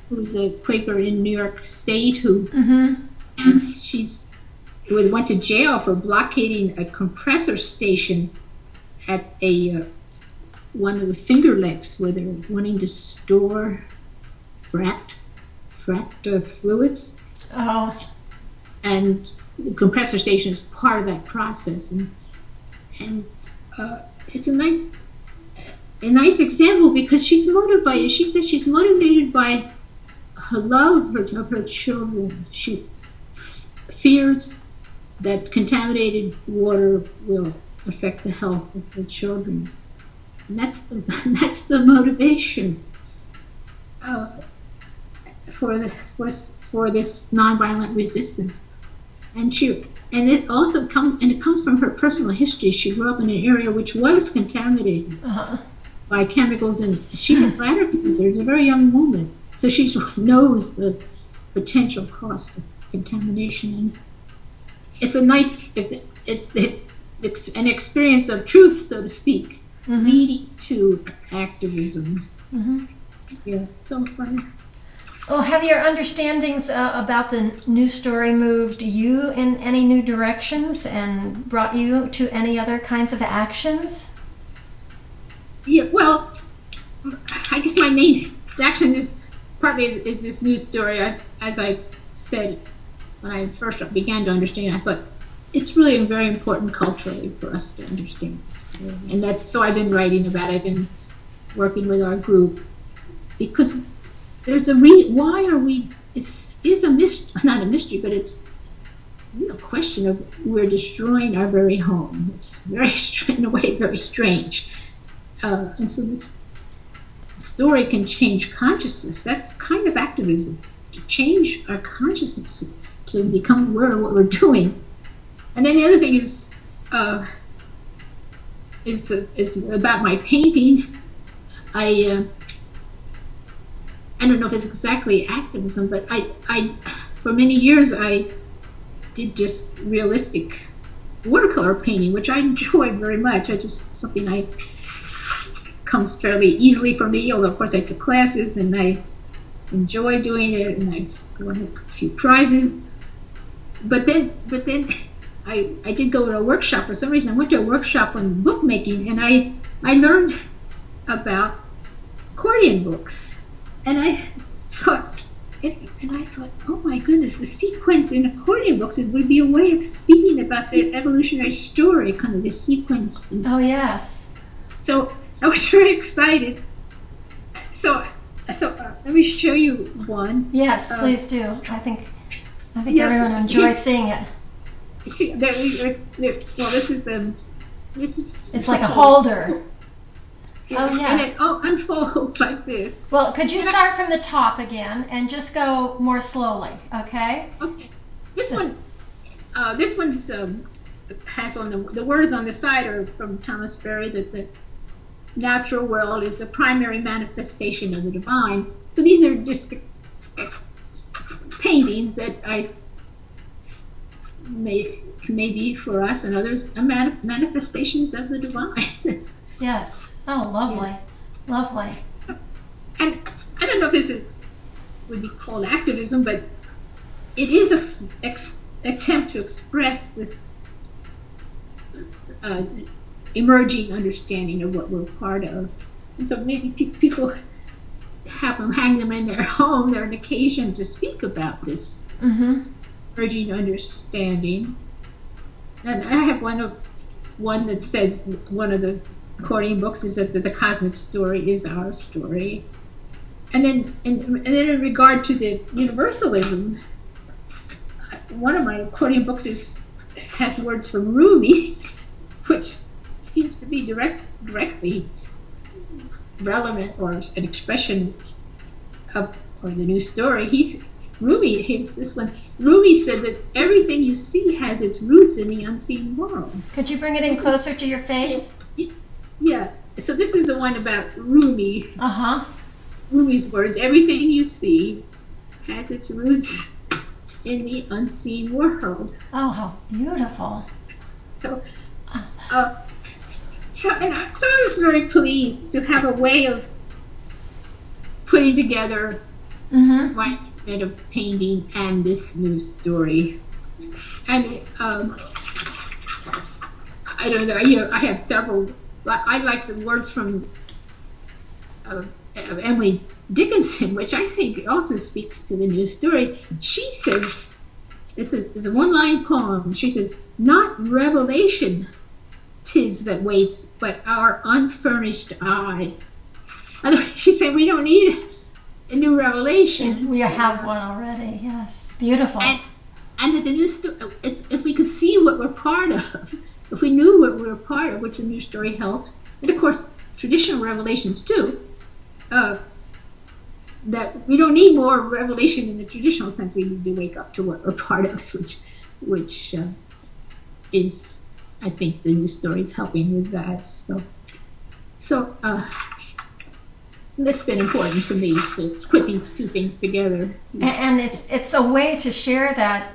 who's a Quaker in New York State, who went to jail for blockading a compressor station at one of the Finger Lakes where they're wanting to store fracked fluids. Oh. And the compressor station is part of that process, and it's a nice example because she's motivated. She says she's motivated by her love of her children. She fears that contaminated water will affect the health of her children, and that's the motivation for this nonviolent resistance. And it also comes from her personal history. She grew up in an area which was contaminated by chemicals, and she had bladder cancer as a very young woman. So she knows the potential cost of contamination. And it's an experience of truth, so to speak, leading to activism. Mm-hmm. Yeah, so funny. Well, have your understandings about the new story moved you in any new directions and brought you to any other kinds of actions? Yeah, well, I guess my main action is this new story. As I said, when I first began to understand, I thought it's really very important culturally for us to understand this story. And so I've been writing about it and working with our group, because there's why are we, it's a mystery, not a mystery, but it's a real question of we're destroying our very home. It's very, in a way, very strange. And so this story can change consciousness. That's kind of activism, to change our consciousness, to become aware of what we're doing. And then the other thing is, is about my painting. I don't know if it's exactly activism, but I for many years I did just realistic watercolor painting, which I enjoyed very much. Something I comes fairly easily for me. Although of course I took classes and I enjoy doing it, and I won a few prizes. But then I did go to a workshop for some reason. I went to a workshop on bookmaking, and I learned about accordion books. And I thought, oh my goodness, the sequence in accordion books, it would be a way of speaking about the evolutionary story, kind of the sequence. Oh, yes. So I was very excited. So let me show you one. Yes, please do. I think everyone enjoys seeing it. See, this is. It's like a holder. Oh, yeah. And it unfolds like this. Well, could you start from the top again and just go more slowly, okay? Okay. This one's has on the words on the side are from Thomas Berry, that the natural world is the primary manifestation of the divine. So these are just paintings that I maybe for us and others are manifestations of the divine. Yes. Oh, lovely. Yeah. Lovely. So, and I don't know if this would be called activism, but it is an attempt to express this emerging understanding of what we're part of. And so maybe people hang them in their home. They're an occasion to speak about this emerging understanding. And I have one that says, one of the accordion books is that the cosmic story is our story. And then in regard to the universalism, one of my accordion books has words from Rumi, which seems to be directly relevant or an expression of the new story. Rumi said that everything you see has its roots in the unseen world. Could you bring it in closer to your face? Yeah. So this is the one about Rumi. Rumi's words: everything you see has its roots in the unseen world. Oh, how beautiful! So I was very pleased to have a way of putting together my bit of painting and this new story. And I don't know. I have several. I like the words from Emily Dickinson, which I think also speaks to the new story. She says, it's a one-line poem. She says, "Not revelation 'tis that waits, but our unfurnished eyes." She said, we don't need a new revelation. We have one already, yes. Beautiful. And that the new story, if we could see what we're part of, if we knew what we were part of, which the new story helps, and of course traditional revelations too, that we don't need more revelation in the traditional sense. We need to wake up to what we're part of, which is, I think, the new story is helping with that. So that's been important to me to put these two things together. And it's a way to share that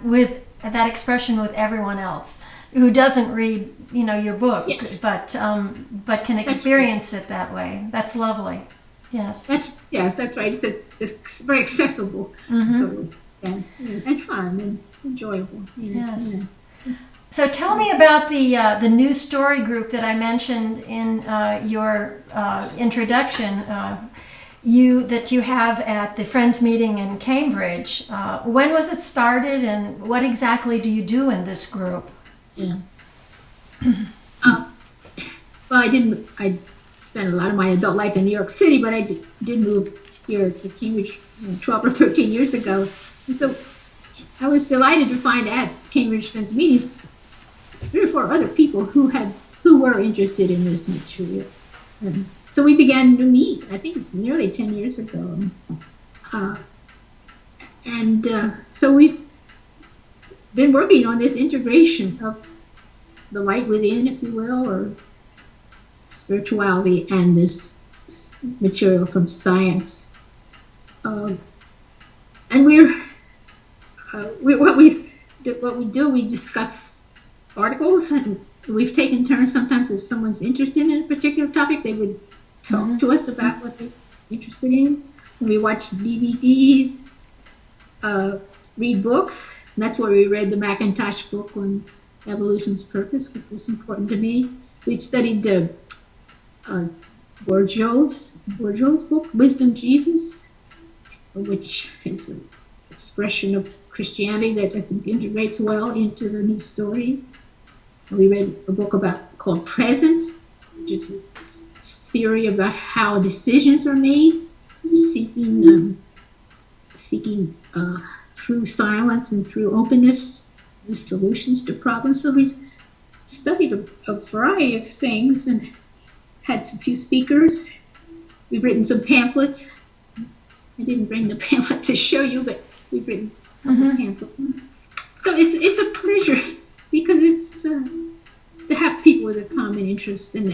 expression with everyone else who doesn't read, your book, but can experience it that way. That's lovely. Yes. That's right. It's very accessible. So and fun and enjoyable. Yes. So tell me about the new story group that I mentioned in your introduction. That you have at the Friends meeting in Cambridge. When was it started, and what exactly do you do in this group? Yeah. Well, I spent a lot of my adult life in New York City, but I did move here to Cambridge 12 or 13 years ago. And so I was delighted to find at Cambridge Friends meetings 3 or 4 other people who were interested in this material. So we began to meet, I think it's nearly 10 years ago. So we've been working on this integration of the light within, if you will, or spirituality and this material from science. And what we do, we discuss articles, and we've taken turns sometimes if someone's interested in a particular topic, they would talk to us about what they're interested in. And we watch DVDs, read books. And that's where we read the Macintosh book on evolution's purpose, which was important to me. We've studied Bourgeois' book, Wisdom Jesus, which is an expression of Christianity that I think integrates well into the new story. We read a book called Presence, which is a theory about how decisions are made, seeking through silence and through openness new solutions to problems. So we studied a variety of things and had some few speakers. We've written some pamphlets. I didn't bring the pamphlet to show you, but we've written pamphlets. So it's a pleasure because it's to have people with a common interest, and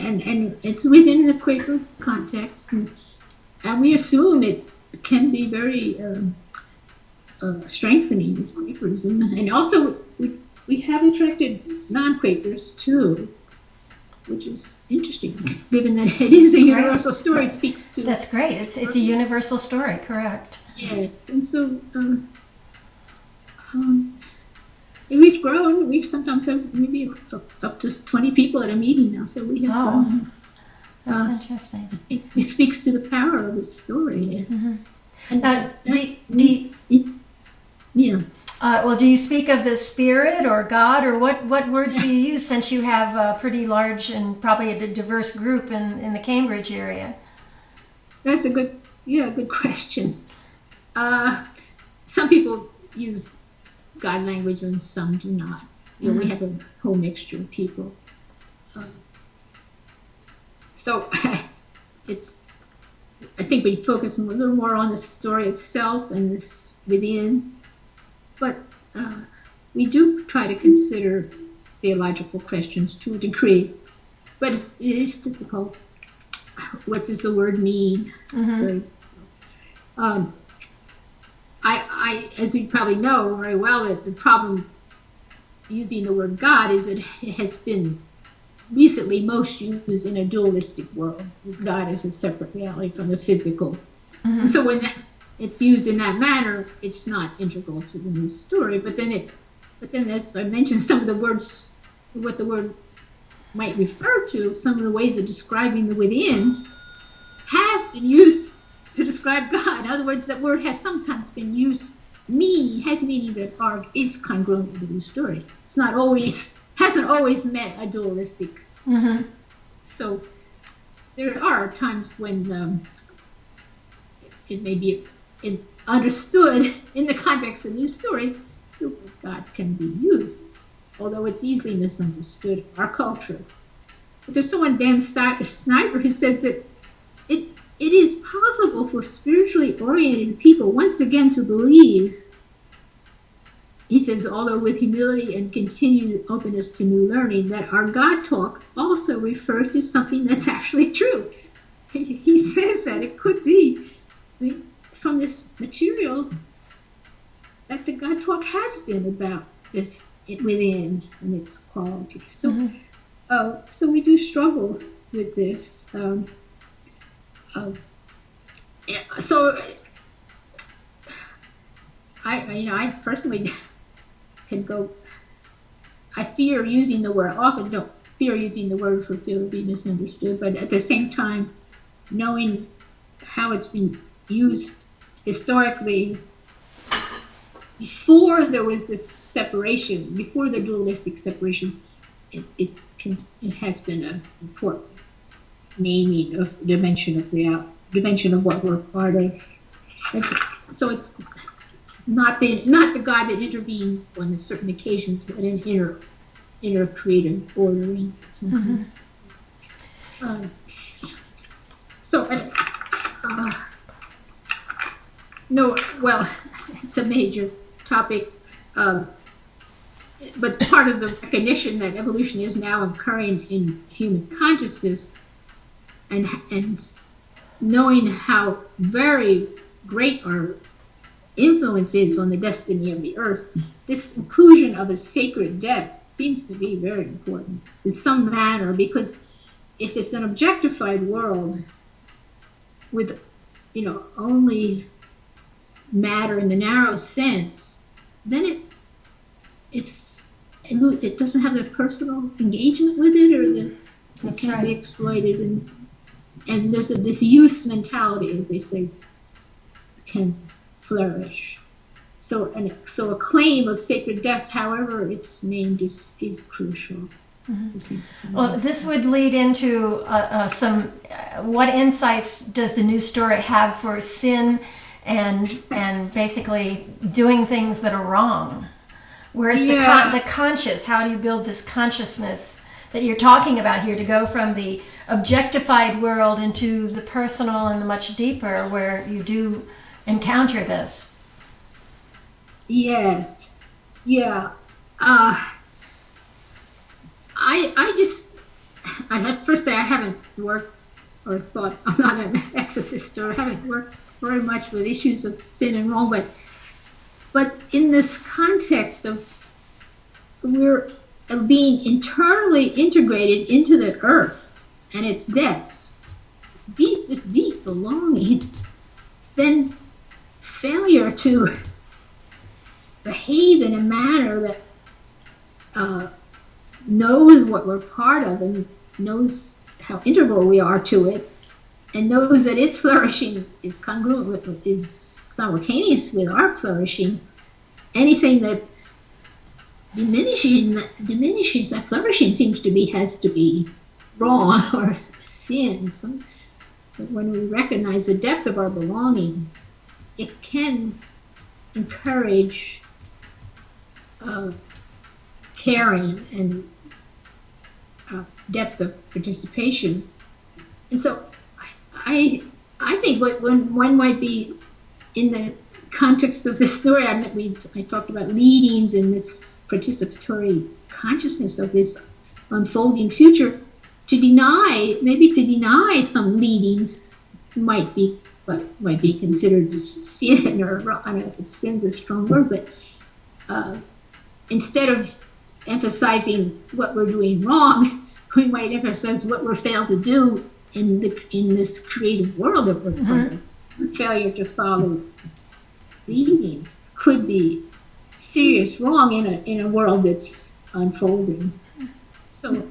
it's within the Quaker context, and we assume it can be very strengthening of Quakerism, and also we have attracted non-Quakers too, which is interesting, given that it is a universal story. Speaks to that's great. It's a universal story, correct? Yes, and so we've grown. We've sometimes have maybe up to 20 people at a meeting now. So we have grown. That's interesting. It speaks to the power of this story. Yeah. Well, do you speak of the spirit or God, or what words do you use, since you have a pretty large and probably a diverse group in the Cambridge area? That's a good question. Some people use God language and some do not. We have a whole mixture of people. So I think we focus a little more on the story itself and this within. But we do try to consider theological questions to a degree, but it is difficult. What does the word mean? I, as you probably know very well, that the problem using the word God is it has been recently most used in a dualistic world. God is a separate reality from the physical. And so when it's used in that manner, it's not integral to the new story. But then as I mentioned, some of the words, what the word might refer to, some of the ways of describing the within have been used to describe God. In other words, that word has sometimes been used, has meaning that is congruent with the new story. It's not always, hasn't always meant a dualistic. So there are times when it may be understood in the context of the new story, the word God can be used, although it's easily misunderstood in our culture. But there's someone, Dan Snyder, who says that it is possible for spiritually oriented people once again to believe, he says, although with humility and continued openness to new learning, that our God talk also refers to something that's actually true. He says that it could be from this material that the God talk has been about this within and its quality. So, so we do struggle with this. So I personally can go. I fear using the word. Often don't fear using the word for fear of being misunderstood. But at the same time, knowing how it's been used historically, before there was this separation, before the dualistic separation, it has been an important naming of dimension of what we're part of. So it's not the God that intervenes on certain occasions, but an inner creative ordering. No, well, it's a major topic. but part of the recognition that evolution is now occurring in human consciousness, and knowing how very great our influence is on the destiny of the earth, this inclusion of a sacred depth seems to be very important in some manner, because if it's an objectified world with, only matter in the narrow sense, then it doesn't have the personal engagement with it, or it can't be exploited, and there's this use mentality, as they say, can flourish. So a claim of sacred depth, however it's named, is crucial. Mm-hmm. Well, this would lead into what insights does the new story have for sin and basically doing things that are wrong? Where's the conscious? How do you build this consciousness that you're talking about here to go from the objectified world into the personal and the much deeper, where you do encounter this? Yes. Yeah. I have to say I haven't worked or thought, I'm not an ethicist, or haven't worked very much with issues of sin and wrong, but in this context of being internally integrated into the earth and its depth, this deep belonging, then failure to behave in a manner that knows what we're part of and knows how integral we are to it, and knows that its flourishing is congruent with, is simultaneous with our flourishing. Anything that diminishes that flourishing has to be wrong or sin. But when we recognize the depth of our belonging, it can encourage caring and depth of participation. And so I think when one might be in the context of this story, I talked about leadings in this participatory consciousness of this unfolding future. To deny some leadings might be considered sin, or I don't know if sin's a strong word, but instead of emphasizing what we're doing wrong, we might emphasize what we're failed to do in this creative world that we're part of. Failure to follow leadings could be serious wrong in a world that's unfolding. So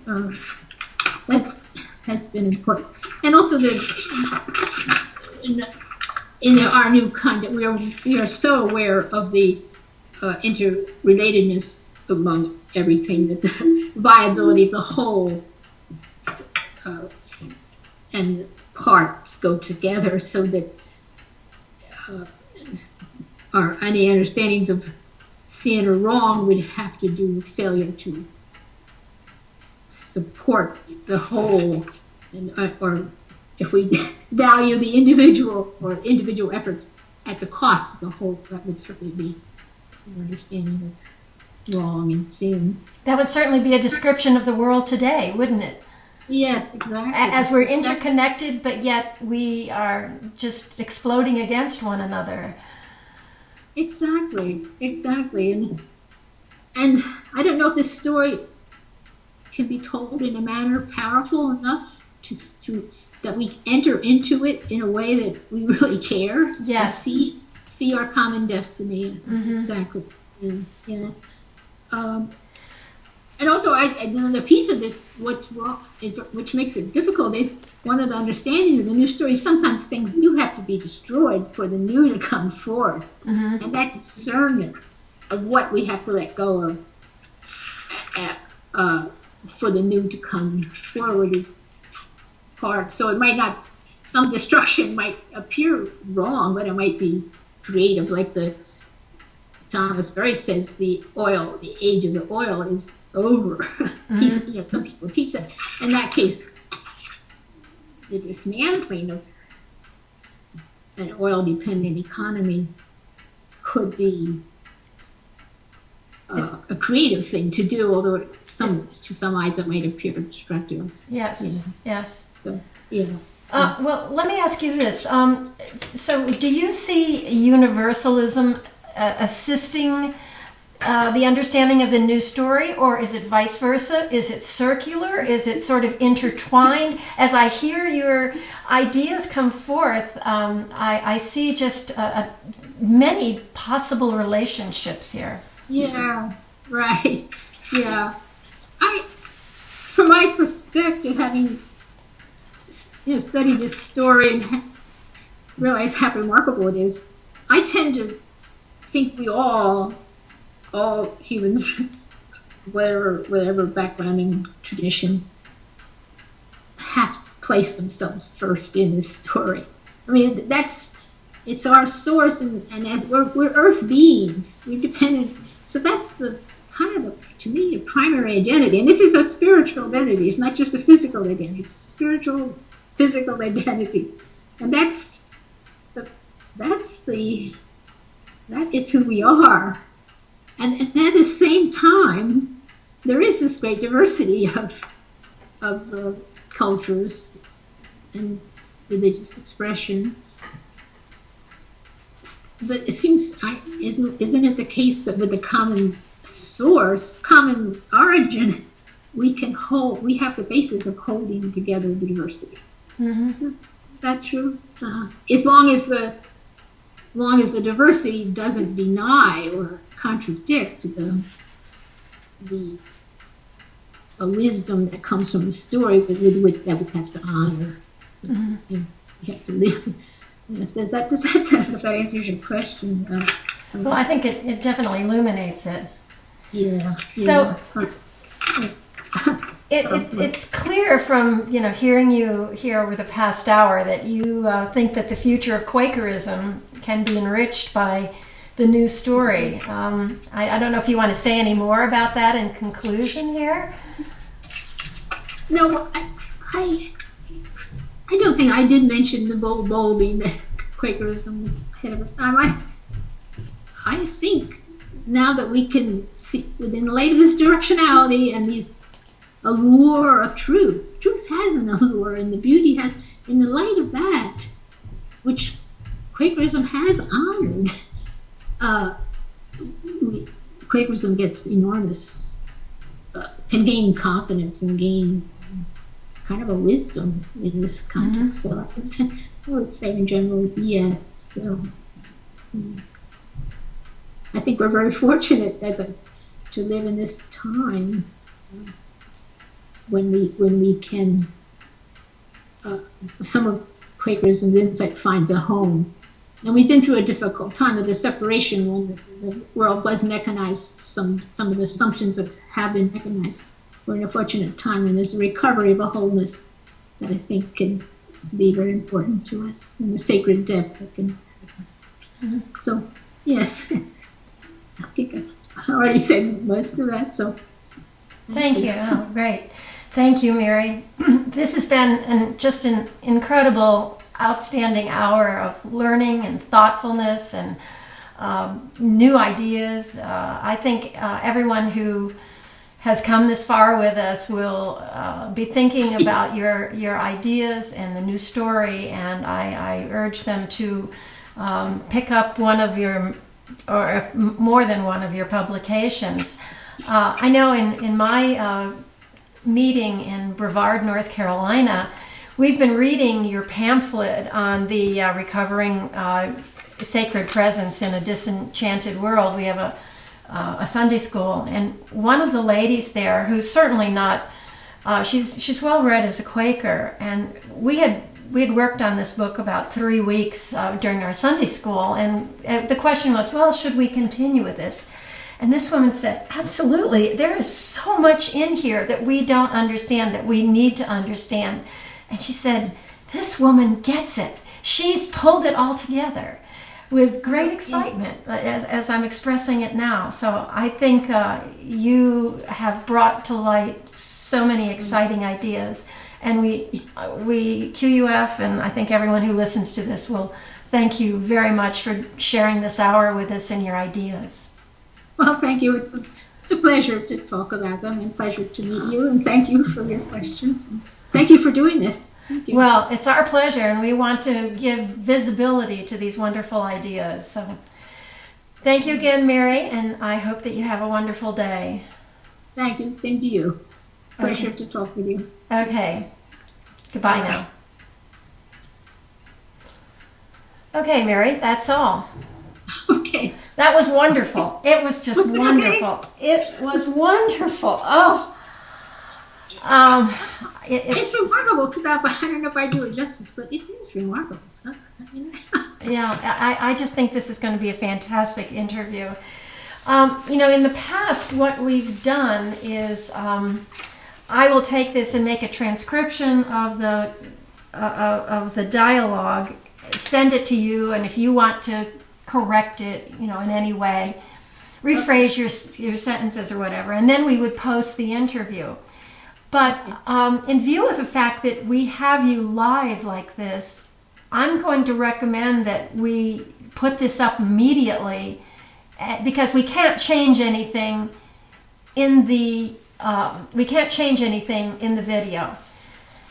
has been important, and also in our new context, we are so aware of the interrelatedness among everything, that the viability of the whole and parts go together, so that any understandings of sin or wrong would have to do with failure to support the whole, or if we value the individual efforts at the cost of the whole, that would certainly be an understanding of wrong and sin. That would certainly be a description of the world today, wouldn't it? Yes, exactly. As we're interconnected, but yet we are just exploding against one another. Exactly. And I don't know if this story can be told in a manner powerful enough to that we enter into it in a way that we really care. Yes. And see our common destiny. Mm-hmm. Exactly. And also, the piece of this, what's wrong, which makes it difficult, is one of the understandings of the new story. Sometimes things do have to be destroyed for the new to come forth, and that discernment of what we have to let go of for the new to come forward is hard. So it might not. Some destruction might appear wrong, but it might be creative, like Thomas Berry says, the age of the oil is over. Mm-hmm. Some people teach that. In that case, the dismantling of an oil-dependent economy could be a creative thing to do, although to some eyes it might appear destructive. Yes, you know. yes. So, yeah. Well, let me ask you this. So do you see universalism assisting the understanding of the new story, or is it vice versa? Is it circular? Is it sort of intertwined? As I hear your ideas come forth, I see just many possible relationships here. Yeah, right. Yeah. From my perspective, having studied this story and realize how remarkable it is, I tend to think we all humans, whatever background and tradition, have to place themselves first in this story. I mean, it's our source, and as we're Earth beings, we're dependent. So that's the kind of, to me, a primary identity. And this is a spiritual identity. It's not just a physical identity. It's a spiritual, physical identity, and that is who we are. And at the same time, there is this great diversity of cultures and religious expressions. But it seems, isn't it the case that with the common source, common origin, we have the basis of holding together the diversity. Mm-hmm. Isn't that true? As long as the diversity doesn't deny or contradict a wisdom that comes from the story, but with that we have to honor. Mm-hmm. And we have to live. Does that sound, if that answers your question? Well, I think it definitely illuminates it. Yeah. So it's clear from hearing you here over the past hour that you think that the future of Quakerism can be enriched by the new story. I don't know if you want to say any more about that in conclusion here. No, I don't think I did mention the bolding that Quakerism was ahead of its time. I think now that we can see within the light of this directionality and these allure of truth has an allure, and the beauty has, in the light of that, which Quakerism has honored, Quakerism gets enormous, can gain confidence and gain kind of a wisdom in this context. Mm-hmm. So I would say in general, yes. So, I think we're very fortunate to live in this time when we can, some of Quakerism's insight finds a home. And we've been through a difficult time of the separation when the world was mechanized. Some of the assumptions have been mechanized. We're in a fortunate time when there's a recovery of a wholeness that I think can be very important to us, and the sacred depth that can help us. Mm-hmm. So, yes, I think I already said most of that. So, thank you. Oh, great. Thank you, Mary. This has been just an incredible, outstanding hour of learning and thoughtfulness and new ideas. I think everyone who has come this far with us will be thinking about your ideas and the new story, and I urge them to pick up one of your, or more than one of your publications. I know in my meeting in Brevard, North Carolina, we've been reading your pamphlet on the recovering sacred presence in a disenchanted world. We have a Sunday school, and one of the ladies there, who's certainly not, she's well read as a Quaker, and we had worked on this book about 3 weeks during our Sunday school, and the question was, well, should we continue with this? And this woman said, absolutely, there is so much in here that we don't understand, that we need to understand. And she said, this woman gets it. She's pulled it all together with great excitement as I'm expressing it now. So I think you have brought to light so many exciting ideas. And we QUF, and I think everyone who listens to this will thank you very much for sharing this hour with us and your ideas. Well, thank you. It's It's a pleasure to talk about them and pleasure to meet you. And thank you for your questions. And thank you for doing this. Thank you. Well, it's our pleasure, and we want to give visibility to these wonderful ideas. So thank you again, Mary, and I hope that you have a wonderful day. Thank you. Same to you. Pleasure to talk with you. Okay. Goodbye now. Okay, Mary, that's all. Okay. That was wonderful. It was just Was it wonderful. okay? It was wonderful. Oh. It's remarkable stuff. I don't know if I do it justice, but it is remarkable stuff. I mean, Yeah, I just think this is going to be a fantastic interview. In the past, what we've done is I will take this and make a transcription of the dialogue, send it to you, and if you want to correct it, in any way, rephrase your sentences or whatever, and then we would post the interview. But in view of the fact that we have you live like this, I'm going to recommend that we put this up immediately, because we can't change anything in the video.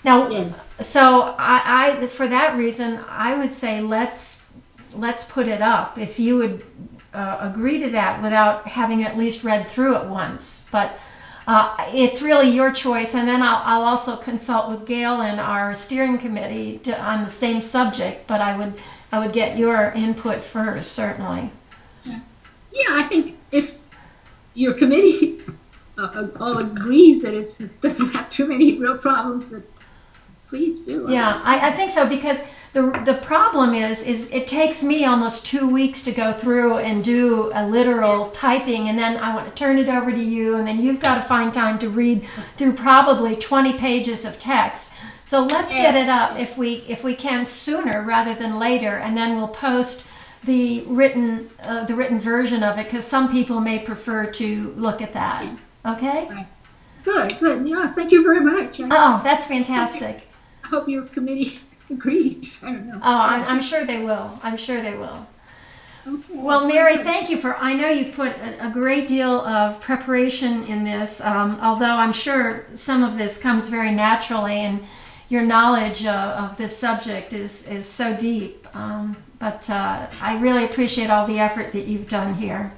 Now, yes. so I for that reason, I would say let's put it up, if you would agree to that without having at least read through it once. But it's really your choice, and then I'll also consult with Gail and our steering committee on the same subject. But I would get your input first, certainly. Yeah, I think if your committee all agrees that it doesn't have too many real problems, then please do. Yeah, I think so, because the problem is it takes me almost 2 weeks to go through and do a literal typing, and then I want to turn it over to you, and then you've got to find time to read through probably 20 pages of text. So let's get it up if we can sooner rather than later, and then we'll post the written version of it, because some people may prefer to look at that. Okay? Right. Good. Yeah, thank you very much. Oh, that's fantastic. I hope your committee agrees. I don't know. Oh, I'm sure they will. I'm sure they will. Okay. Well, Mary, thank you I know you've put a great deal of preparation in this, although I'm sure some of this comes very naturally, and your knowledge of this subject is so deep. But I really appreciate all the effort that you've done here.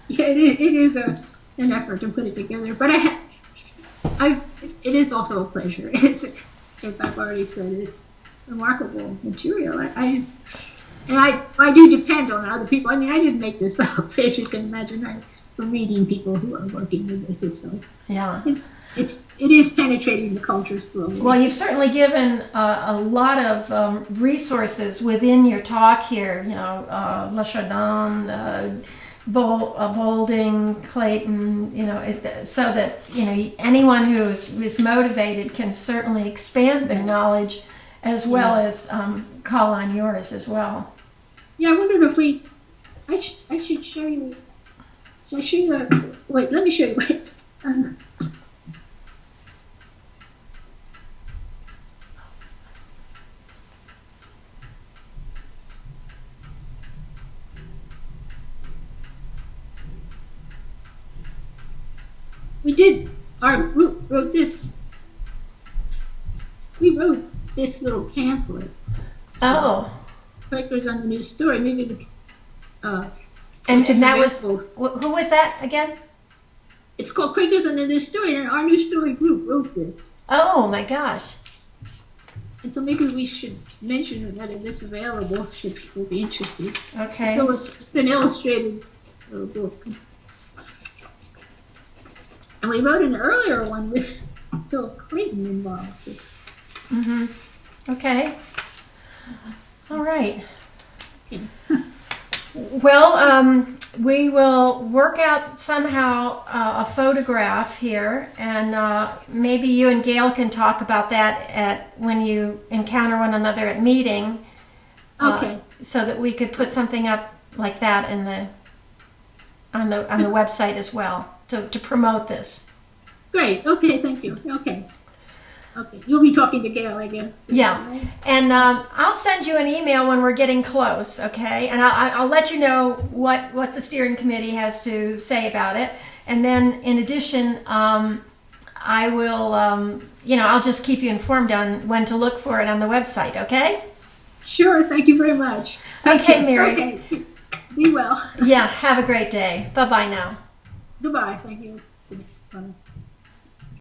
Yeah, it is an effort to put it together, but it is also a pleasure. As I've already said, it's remarkable material. I do depend on other people. I mean, I didn't make this up, as you can imagine. From reading people who are working with this, it is penetrating the culture slowly. Well, you've certainly given a lot of resources within your talk here. Le Chardin, Boulding, Clayton. So that anyone who is motivated can certainly expand their knowledge, as well as call on yours as well. Yeah, I wondered if I should show you. Should I show you wait, let me show you. Our group wrote this. We wrote this little pamphlet. Oh. Quakers on the New Story. Maybe and that was, who was that again? It's called Quakers on the New Story, and our New Story group wrote this. Oh my gosh. And so maybe we should mention that it is available, should people be interested. Okay. So it's an illustrated little book. And we wrote an earlier one with Philip Clayton involved. Mm-hmm. Okay. All right. Okay. Well, we will work out somehow a photograph here, and maybe you and Gail can talk about that when you encounter one another at meeting. Okay. So that we could put something up like that on the website as well to promote this. Great. Okay. Thank you. Okay. You'll be talking to Gail, I guess. Yeah, and I'll send you an email when we're getting close, okay? And I'll let you know what the steering committee has to say about it. And then in addition, I will, I'll just keep you informed on when to look for it on the website, okay? Sure, thank you very much. Okay, Mary. Okay, be well. Yeah, have a great day. Bye-bye now. Goodbye, thank you. Bye.